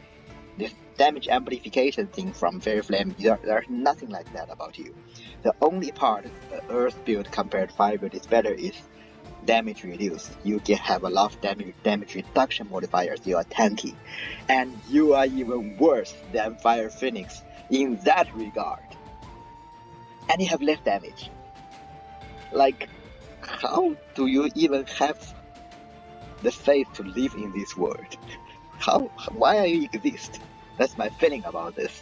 This damage amplification thing from Fairy Flame, there's nothing like that about you. The only part the Earth build compared to Fire build is better is damage reduce. You can have a lot of damage reduction modifiers. You are tanky, and you are even worse than Fire Phoenix in that regard. And you have less damage. Like, how do you even have the faith to live in this world? Why do you exist? That's my feeling about this.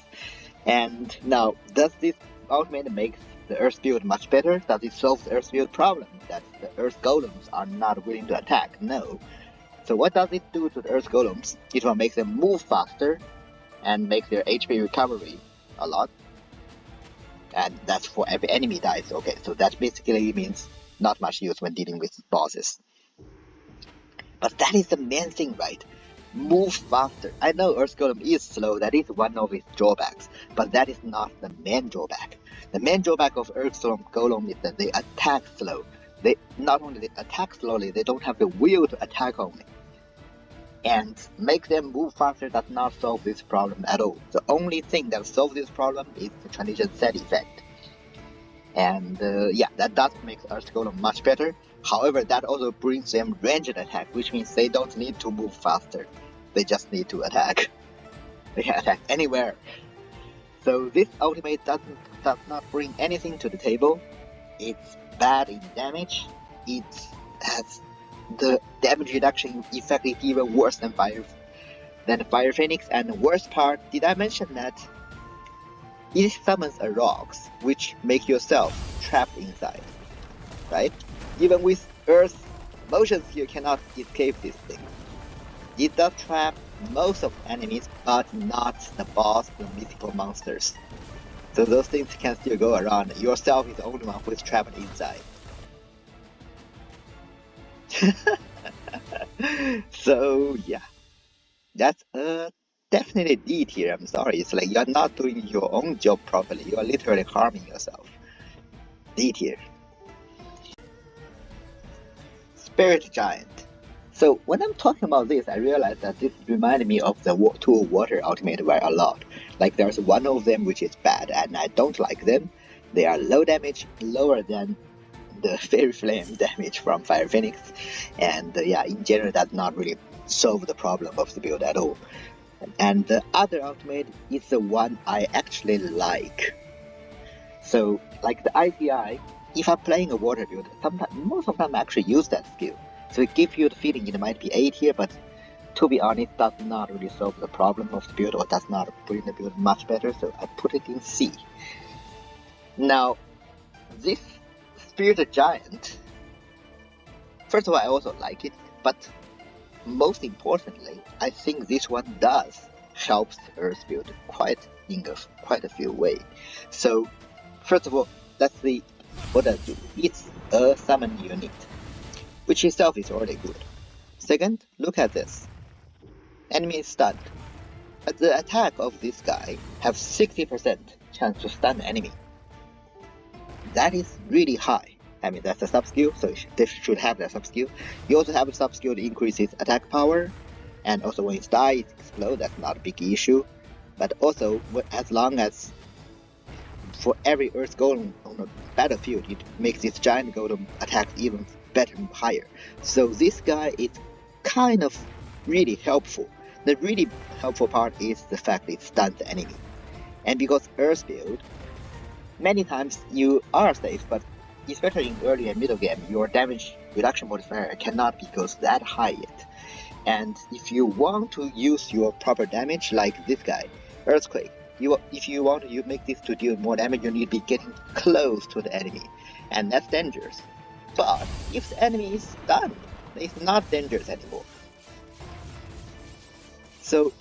And now, does this ultimate make the Earth build much better? Does it solve the Earth build problem that the Earth golems are not willing to attack? No. So what does it do to the Earth golems? It will make them move faster and make their HP recovery a lot. And that's for every enemy dies. Okay, so that basically means not much use when dealing with bosses. But that is the main thing, right? Move faster. I know Earth Golem is slow, that is one of its drawbacks, but that is not the main drawback. The main drawback of Earth Golem is that they attack slow. They not only attack slowly, they don't have the will to attack only. And make them move faster does not solve this problem at all. The only thing that solves this problem is the transition set effect. And yeah, that does make Earth Golem much better. However, that also brings them ranged attack, which means they don't need to move faster. They just need to attack. They can attack anywhere. So this ultimate does not bring anything to the table. It's bad in damage. It has the damage reduction effect is even worse than Fire Phoenix. And the worst part, did I mention that it summons a rocks, which make yourself trapped inside, right? Even with Earth's motions, you cannot escape this thing. It does trap most of the enemies, but not the boss, the mythical monsters. So those things can still go around. Yourself is the only one who is trapped inside. So yeah, that's definitely D tier. I'm sorry, it's like you're not doing your own job properly. You are literally harming yourself. D tier. Spirit Giant. So when I'm talking about this, I realize that this reminded me of the two water ultimate very a lot. Like there's one of them which is bad and I don't like them. They are low damage, lower than the Fairy Flame damage from Fire Phoenix, and yeah, in general does not really solve the problem of the build at all. And the other ultimate is the one I actually like. So like the ICI, if I'm playing a water build, most of the time I actually use that skill. So it gives you the feeling it might be A tier, but to be honest, does not really solve the problem of the build or does not bring the build much better, so I put it in C. Now, this Spirit Giant, first of all, I also like it, but most importantly, I think this one does help the Earth build quite a few ways. So, first of all, let's see what does it do. It's a summon unit, which itself is already good. Second, look at this. Enemy is stunned. The attack of this guy have 60% chance to stun the enemy. That is really high. I mean, that's a sub-skill, so they should have that sub-skill. You also have a sub-skill that increases attack power, and also when it dies, it explodes, that's not a big issue. But also, as long as for every Earth Golem on the battlefield, it makes this giant golem attack even better and higher. So this guy is kind of really helpful. The really helpful part is the fact that it stuns the enemy. And because Earth build, many times you are safe, but especially in early and middle game, your damage reduction modifier cannot be goes that high yet. And if you want to use your proper damage, like this guy, Earthquake, if you want to make this to deal more damage, you need to be getting close to the enemy, and that's dangerous. But if the enemy is stunned, it's not dangerous anymore. So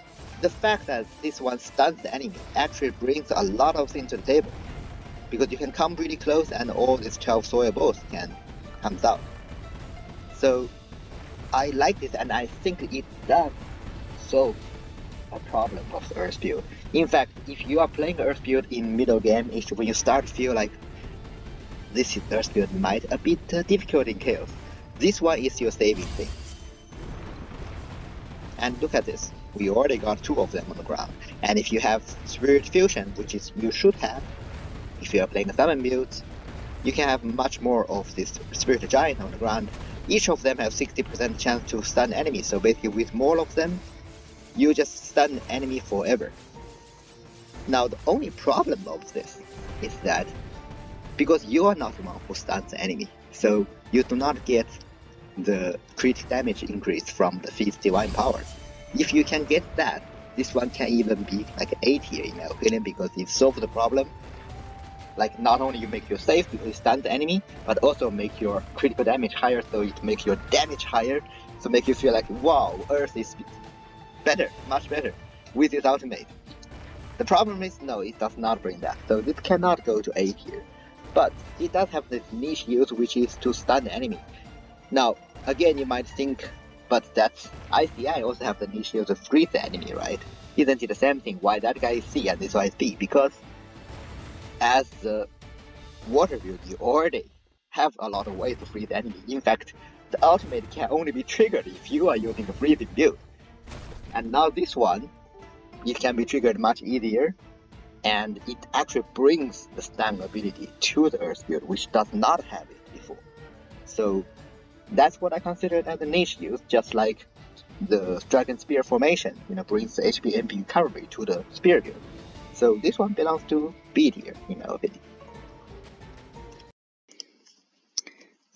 the fact that this one stuns the enemy actually brings a lot of things to the table. because you can come really close and all these 12 soil balls can comes out. So I like this, and I think it does solve a problem of the Earth build. In fact, if you are playing Earth build in middle game, when you start to feel like this Earth build might a bit difficult in chaos, this one is your saving thing. And look at this, we already got 2 of them on the ground. And if you have Spirit Fusion, which is you should have, if you are playing a summon build, you can have much more of this Spirit Giant on the ground. Each of them have 60% chance to stun enemies, so basically with more of them, you just stun enemy forever. Now the only problem of this is that because you are not the one who stuns the enemy, so you do not get the crit damage increase from the Feast Divine Power. If you can get that, this one can even be like A tier in my opinion, because it solves the problem. Like not only you make your safe because you stun the enemy, but also make your critical damage higher, so it makes your damage higher, so make you feel like wow, Earth is better, much better with this ultimate. The problem is no, it does not bring that, so this cannot go to A tier. But it does have this niche use, which is to stun the enemy. Now, again, you might think, but that's ICI also have the niche use to freeze the enemy, right? Isn't it the same thing? Why that guy is C and this one is B? Because as the water build, you already have a lot of ways to freeze the enemy. In fact, the ultimate can only be triggered if you are using a freezing build. And now this one, it can be triggered much easier, and it actually brings the stun ability to the Earth build, which does not have it before. So that's what I consider as a niche use, just like the Dragon Spear formation, brings the HP MP recovery to the Spear build. So this one belongs to B tier, in my opinion.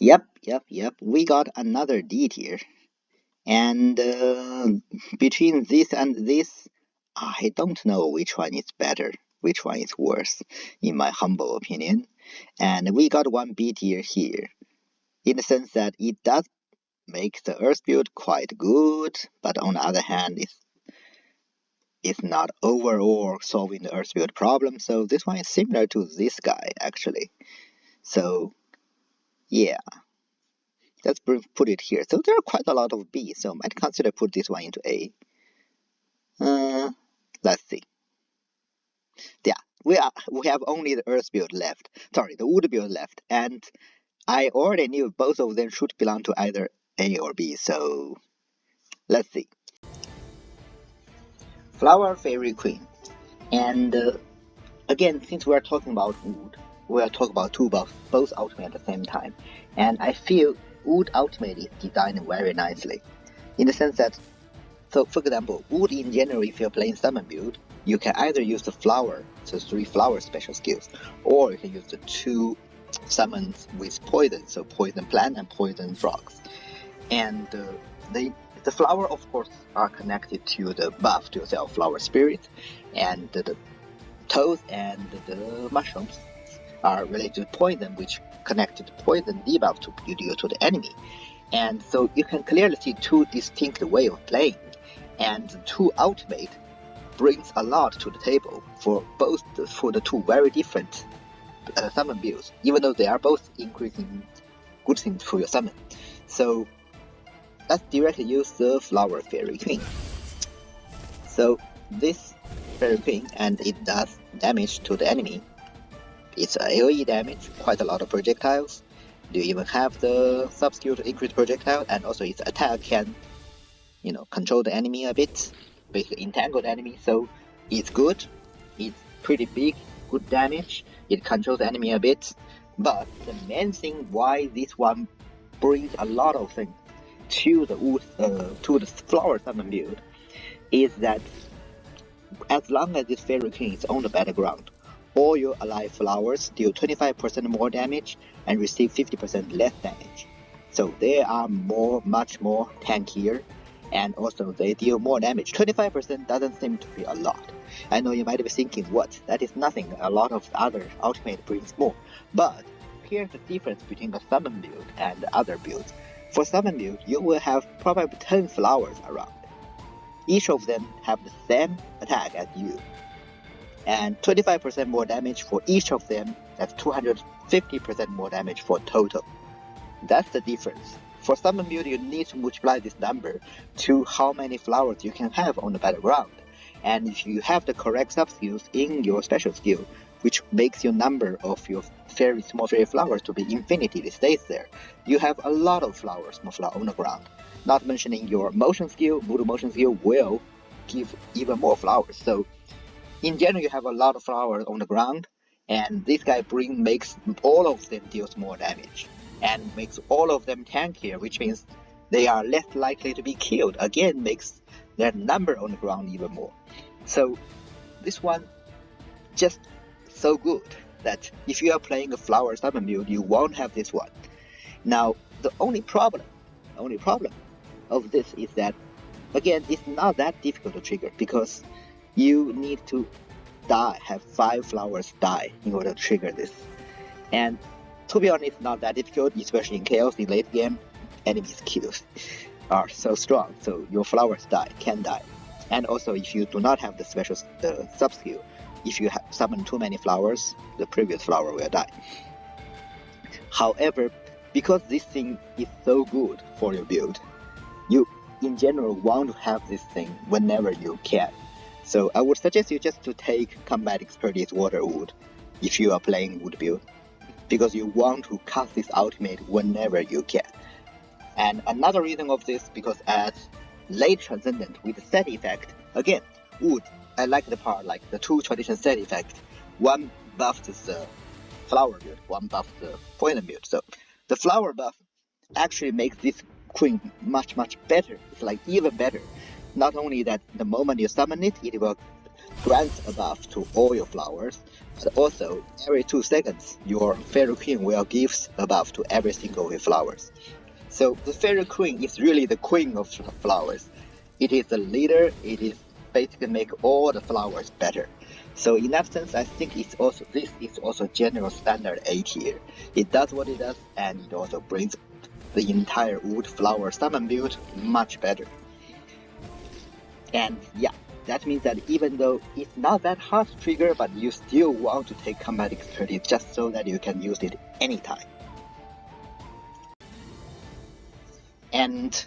Yep, we got another D tier. And between this and this, I don't know which one is better, which one is worse, in my humble opinion. And we got one B tier here, in the sense that it does make the Earth build quite good, but on the other hand, it's not overall solving the Earth build problem. So this one is similar to this guy, actually. So yeah, let's put it here. So there are quite a lot of B, so I might consider put this one into A. Let's see. Yeah, we have only the Earth build left. Sorry, the Wood build left, and I already knew both of them should belong to either A or B. So let's see. Flower Fairy Queen, and again, since we are talking about Wood, we are talking about both ultimate at the same time, and I feel Wood ultimate is designed very nicely, in the sense that, so for example, Wood in general, if you're playing summon build, you can either use the flower, so 3 flower special skills, or you can use the 2 summons with poison, so poison plant and poison frogs. And the flower, of course, are connected to the buff to yourself, flower spirit, and the toads and the mushrooms are related to poison, which connected to poison debuff to you deal to the enemy. And so you can clearly see 2 distinct ways of playing, and the 2 ultimate brings a lot to the table for the 2 very different summon builds, even though they are both increasing good things for your summon. So let's directly use the Flower Fairy Queen. So this Fairy Queen, and it does damage to the enemy. It's AoE damage, quite a lot of projectiles. You even have the sub-skill to increase projectile, and also its attack can, control the enemy a bit, basically entangle the enemy. So it's good. It's pretty big, good damage. It controls the enemy a bit. But the main thing why this one brings a lot of things to the flower summon build is that as long as this Fairy Queen is on the battleground, all your alive flowers deal 25% more damage and receive 50% less damage. So they are much more tankier, and also they deal more damage. 25% doesn't seem to be a lot. I know you might be thinking, what? That is nothing. A lot of other ultimate brings more. But here's the difference between a summon build and other builds. For summon build, you will have probably 10 flowers around. Each of them have the same attack as you, and 25% more damage for each of them That's 250% more damage for total. That's the difference. For summon build, you need to multiply this number to how many flowers you can have on the battleground. And if you have the correct sub-skills in your special skill, which makes your number of your very small fairy flowers to be infinity, it stays there, you have a lot of flowers, small flower on the ground. Not mentioning your motion skill, voodoo motion skill will give even more flowers. So in general, you have a lot of flowers on the ground, and this guy makes all of them deals more damage and makes all of them tankier, which means they are less likely to be killed. Again, makes their number on the ground even more. So this one just so good that if you are playing a flower summon build, you won't have this one. Now the only problem of this is that, again, it's not that difficult to trigger because you need to have 5 flowers die in order to trigger this. And to be honest, not that difficult, especially in chaos. In late game, enemies kills are so strong, so your flowers can die. And also, if you do not have the special sub skill, if you summon too many flowers, the previous flower will die. However, because this thing is so good for your build, you in general want to have this thing whenever you can. So I would suggest you just to take Combat Expertise Water Wood if you are playing Wood build, because you want to cast this ultimate whenever you can. And another reason of this, because as late Transcendent with set effect, again, Wood, I like the part like the 2 tradition set effect. One buffs the flower build, one buffs the poison build. So the flower buff actually makes this queen much better. It's like even better. Not only that, the moment you summon it, it will grant a buff to all your flowers, but also every 2 seconds, your fairy queen will give a buff to every single of your flowers. So the fairy queen is really the queen of flowers. It is the leader. It is basically make all the flowers better. So in that sense, I think this is also general standard A tier. It does what it does, and it also brings the entire wood flower summon build much better. And yeah, that means that even though it's not that hard to trigger, but you still want to take Combat Expertise just so that you can use it anytime. And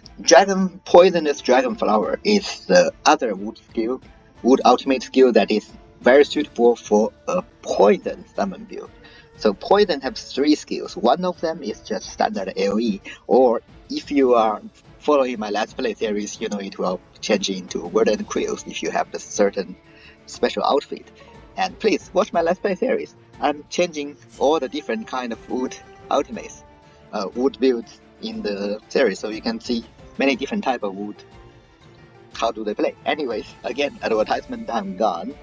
Poisonous Dragon Flower is the other wood ultimate skill that is very suitable for a poison summon build. So poison has 3 skills. One of them is just standard AoE, or if you are following my Let's Play series, you know it will change into Verdant Quills if you have the certain special outfit. And please watch my Let's Play series. I'm changing all the different kind of wood ultimates, wood builds in the series, so you can see many different type of wood. How do they play? Anyways, again, advertisement time gone.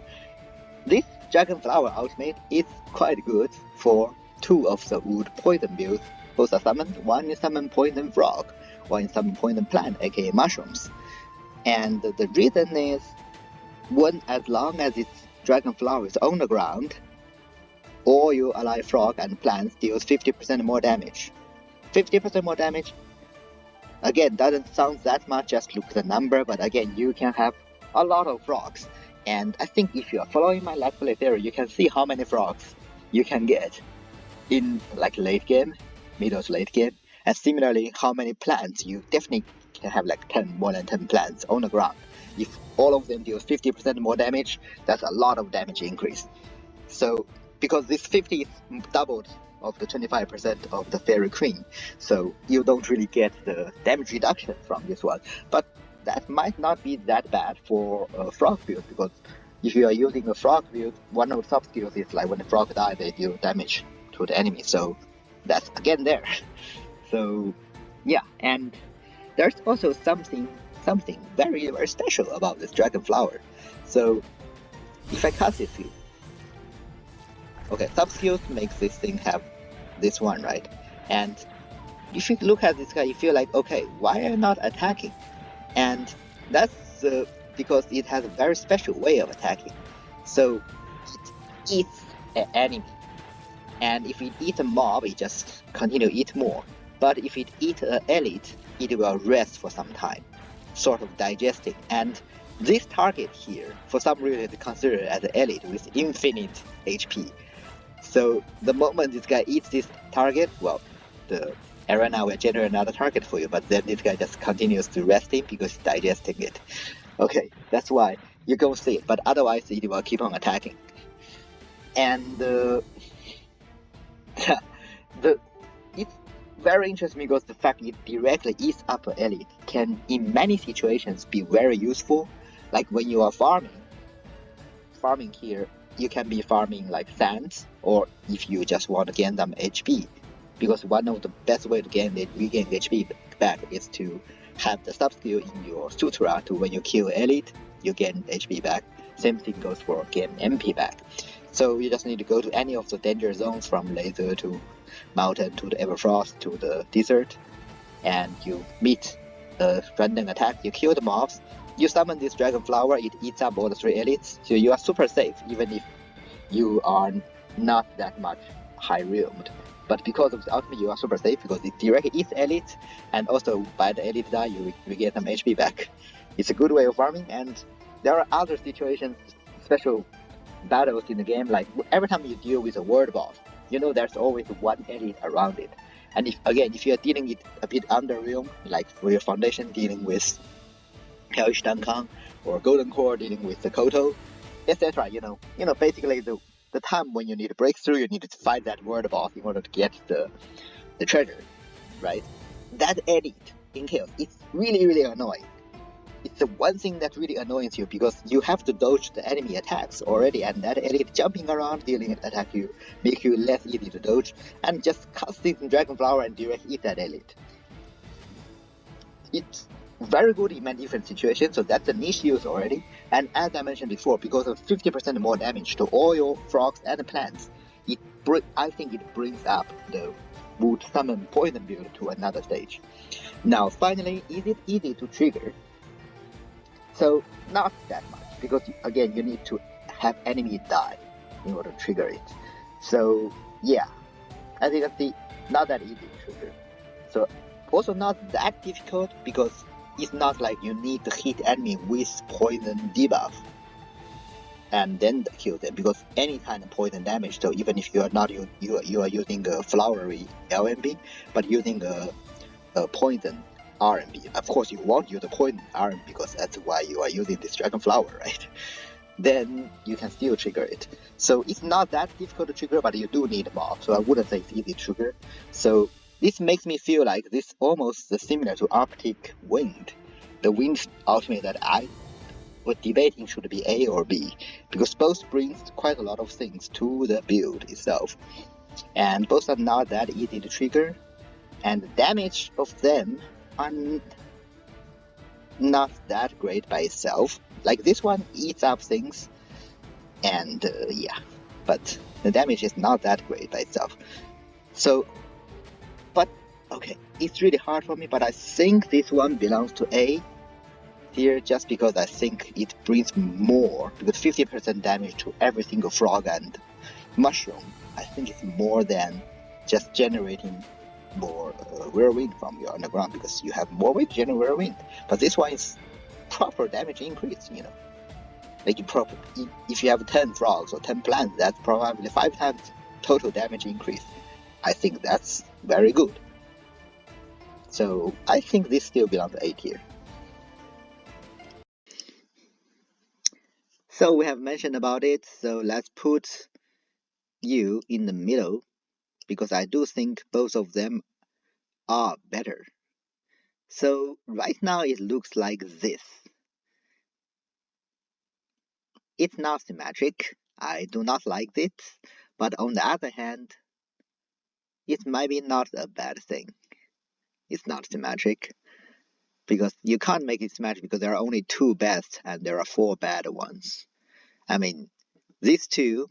This Dragon Flower ultimate is quite good for 2 of the wood poison builds. Both are summoned. One is summon poison frog, one is summon poison plant, aka mushrooms. And the reason is, as long as its Dragon Flower is on the ground, all your allied frog and plants deals 50% more damage. 50% more damage, again, doesn't sound that much, just look at the number, but again, you can have a lot of frogs. And I think if you are following my Let's Play theory, you can see how many frogs you can get in like late game, middle to late game, and similarly how many plants you definitely can have, like more than 10 plants on the ground. If all of them deal 50% more damage, that's a lot of damage increase. So because this 50 is doubled of the 25% of the Fairy Queen, so you don't really get the damage reduction from this one. But that might not be that bad for a frog build, because if you are using a frog build, one of the sub skills is like when the frog dies, they deal damage to the enemy. So that's again there. So yeah, and there's also something very special about this Dragon Flower. So if I cast this skill, okay, sub skills makes this thing have this one, right? And if you look at this guy, you feel like, okay, why are you not attacking? And that's because it has a very special way of attacking. So it eats an enemy, and if it eats a mob, it just continue to eat more. But if it eats an elite, it will rest for some time, sort of digesting. And this target here, for some reason, is considered as an elite with infinite HP. So the moment this guy eats this target, well, the arena will generate another target for you, but then this guy just continues to rest him because he's digesting it. Okay, that's why you go see it, but otherwise it will keep on attacking. And the it's very interesting because the fact it directly eats up an elite can in many situations be very useful. Like when you are farming here, you can be farming like sands, or if you just want to gain some HP, because one of the best way to regain HP back is to have the sub skill in your sutra to when you kill elite, you gain HP back. Same thing goes for gain MP back. So you just need to go to any of the danger zones from laser to mountain to the everfrost to the desert, and you meet a random attack, you kill the mobs, you summon this dragon flower, it eats up all the 3 elites, so you are super safe even if you are not that much high realmed. But because of the ultimate, you are super safe because it directly eats elites, and also by the elite die, you regain some HP back. It's a good way of farming, and there are other situations, special battles in the game, like every time you deal with a world boss, you know there's always one elite around it. And if you're dealing it a bit under realm, like for your foundation dealing with Hellish Duncan or Golden Core dealing with the Koto, etc. Basically the time when you need to break through, you need to fight that world boss in order to get the treasure, right? That elite in Chaos, it's really, really annoying. It's the one thing that really annoys you because you have to dodge the enemy attacks already, and that elite jumping around dealing attack you make you less easy to dodge, and just casting Dragon Flower and direct eat that elite. It's very good in many different situations, so that's a niche use already. And as I mentioned before, because of 50% more damage to all your frogs and plants, I think it brings up the wood summon poison build to another stage. Now, finally, is it easy to trigger? So not that much, because again, you need to have enemy die in order to trigger it. So yeah, as you can see, not that easy to trigger. So also not that difficult because it's not like you need to hit enemy with poison debuff and then kill them, because any kind of poison damage. So even if you are not you are using a flowery LMB, but using a poison RMB. Of course, you won't use the poison RMB because that's why you are using this dragon flower, right? Then you can still trigger it. So it's not that difficult to trigger, but you do need a mob. So I wouldn't say it's easy to trigger. So this makes me feel like this almost similar to Arctic Wind, the wind ultimate that I was debating should be A or B, because both brings quite a lot of things to the build itself, and both are not that easy to trigger, and the damage of them are not that great by itself. Like this one eats up things, and yeah, but the damage is not that great by itself. So, but okay, it's really hard for me, but I think this one belongs to A here just because I think it brings more, because 50% damage to every single frog and mushroom, I think it's more than just generating more whirlwind from your underground, because you have more way to generate whirlwind. But this one is proper damage increase, like if you have 10 frogs or 10 plants, that's probably 5 times total damage increase. I think that's very good. So I think this still belongs to A tier. So we have mentioned about it, so let's put you in the middle, because I do think both of them are better. So right now it looks like this. It's not symmetric. I do not like it, but on the other hand, it might be not a bad thing. It's not symmetric, because you can't make it symmetric because there are only 2 best and there are 4 bad ones. I mean, these 2,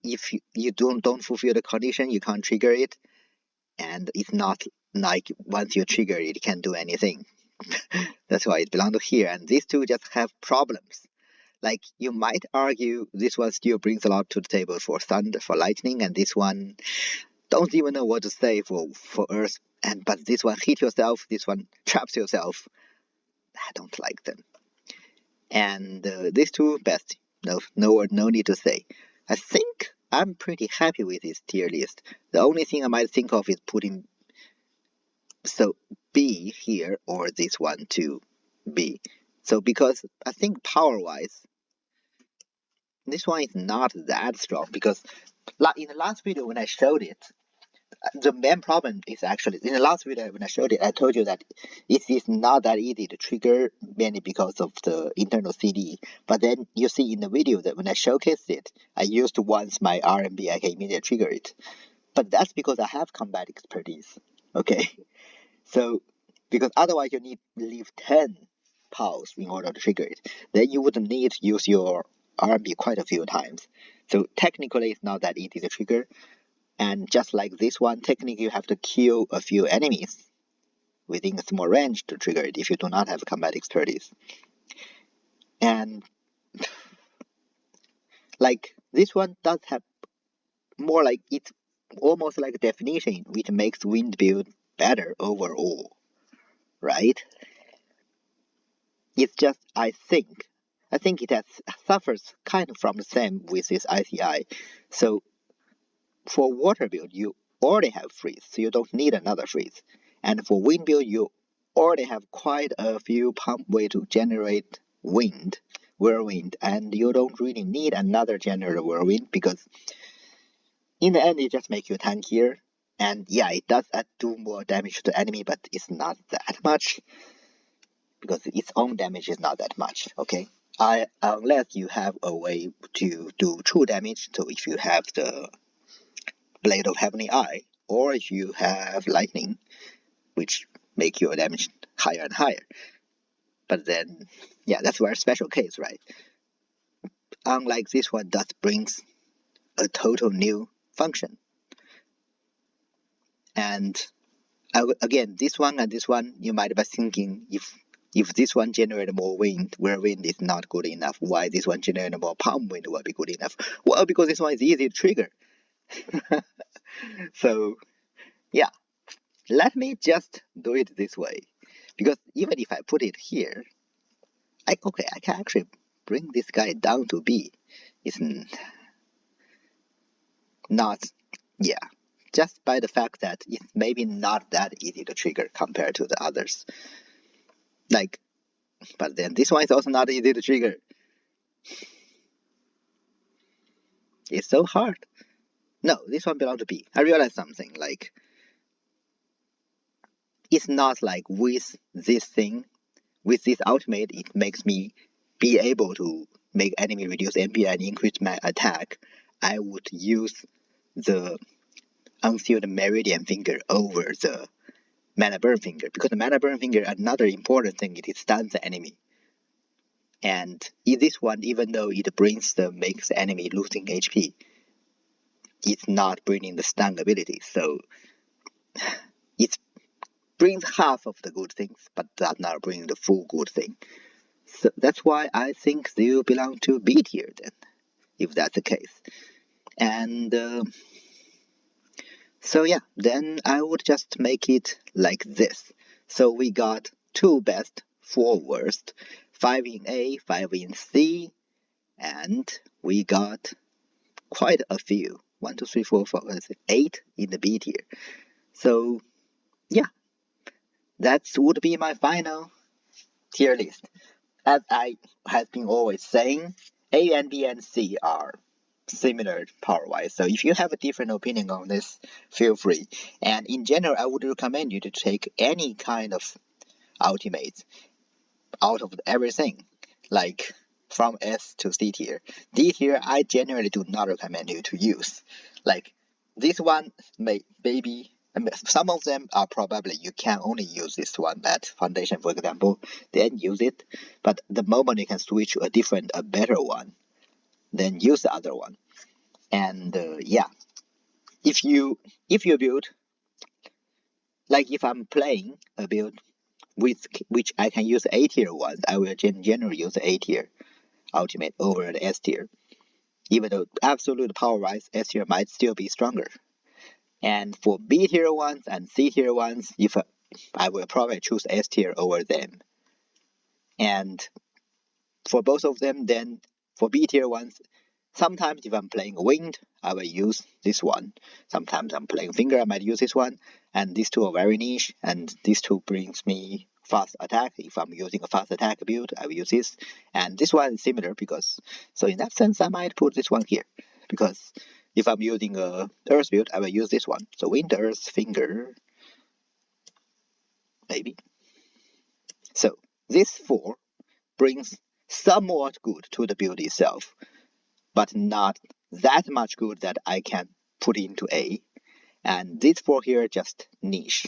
if you don't fulfill the condition, you can't trigger it, and it's not like once you trigger it, it can't do anything. That's why it belongs to here, and these 2 just have problems. Like, you might argue this one still brings a lot to the table for thunder, for lightning, and this one don't even know what to say for earth. But this one hit yourself, this one traps yourself. I don't like them. And these 2 best. No need to say. I think I'm pretty happy with this tier list. The only thing I might think of is putting B here or this one to B. So because I think power-wise, this one is not that strong because in the last video when I showed it, the main problem is actually in the last video when I showed it, I told you that it is not that easy to trigger mainly because of the internal CD. But then you see in the video that when I showcased it, I used once my RMB, I can immediately trigger it. But that's because I have combat expertise. Okay, so because otherwise you need to leave 10 pulse in order to trigger it. Then you would need to use your RMB quite a few times. So technically it's not that easy to trigger. And just like this one, technically you have to kill a few enemies within a small range to trigger it if you do not have combat expertise. And like this one does have more like it's almost like a definition which makes wind build better overall, right? It's just I think it has suffers kind of from the same with this ICI. So for water build, you already have freeze, so you don't need another freeze. And for wind build, you already have quite a few pump way to generate wind, whirlwind, and you don't really need another generator whirlwind because in the end it just makes you tankier. And yeah, it does do more damage to the enemy, but it's not that much because its own damage is not that much. Okay, unless you have a way to do true damage. So if you have the Blade of Heavenly Eye, or if you have lightning, which make your damage higher and higher. But then, yeah, that's where special case, right? Unlike this one, that brings a total new function. And again, this one and this one, you might be thinking if this one generates more wind, where wind is not good enough, why this one generates more palm wind will be good enough? Well, because this one is easy to trigger. So, yeah, let me just do it this way. Because even if I put it here, I can actually bring this guy down to B. It's not, yeah, just by the fact that it's maybe not that easy to trigger compared to the others. Like, but then this one is also not easy to trigger. It's so hard. No, this one belongs to B. I realized something, like, it's not like with this thing, with this ultimate, it makes me be able to make enemy reduce MP and increase my attack. I would use the unsealed Meridian Finger over the Mana Burn Finger, because the Mana Burn Finger, another important thing, it stuns the enemy. And in this one, even though it makes the enemy losing HP, it's not bringing the stun ability. So it brings half of the good things, but does not bring the full good thing. So that's why I think they will belong to B tier then, if that's the case. And so yeah, then I would just make it like this. So we got 2 best, 4 worst, 5 in A, 5 in C, and we got quite a few. 1, 2, 3, 4, 5, 8 in the B tier. So yeah, that would be my final tier list. As I have been always saying, A and B and C are similar power-wise. So if you have a different opinion on this, feel free. And in general, I would recommend you to take any kind of ultimates out of everything, like from S to C tier. D tier, I generally do not recommend you to use. Like this one, maybe some of them are probably you can only use this one at foundation, for example, then use it. But the moment you can switch to a better one, then use the other one. And yeah, if you build, like if I'm playing a build with which I can use A tier ones, I will generally use A tier ultimate over the S tier. Even though absolute power wise, S tier might still be stronger. And for B tier ones and C tier ones, if I will probably choose S tier over them. And for both of them, then for B tier ones, Sometimes if I'm playing wind, I will use this one. Sometimes I'm playing finger, I might use this one. And these two are very niche, and these two brings me fast attack. If I'm using a fast attack build, I will use this. And this one is similar because, so in that sense, I might put this one here. Because if I'm using a earth build, I will use this one. So wind, earth, finger, maybe. So this 4 brings somewhat good to the build itself, but not that much good that I can put into A. And these 4 here just niche.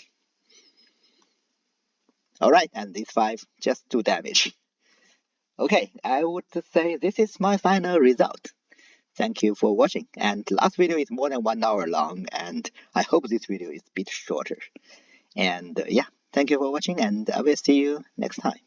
Alright, and these 5 just do damage. Okay, I would say this is my final result. Thank you for watching. And last video is more than 1 hour long, and I hope this video is a bit shorter. And yeah, thank you for watching, and I will see you next time.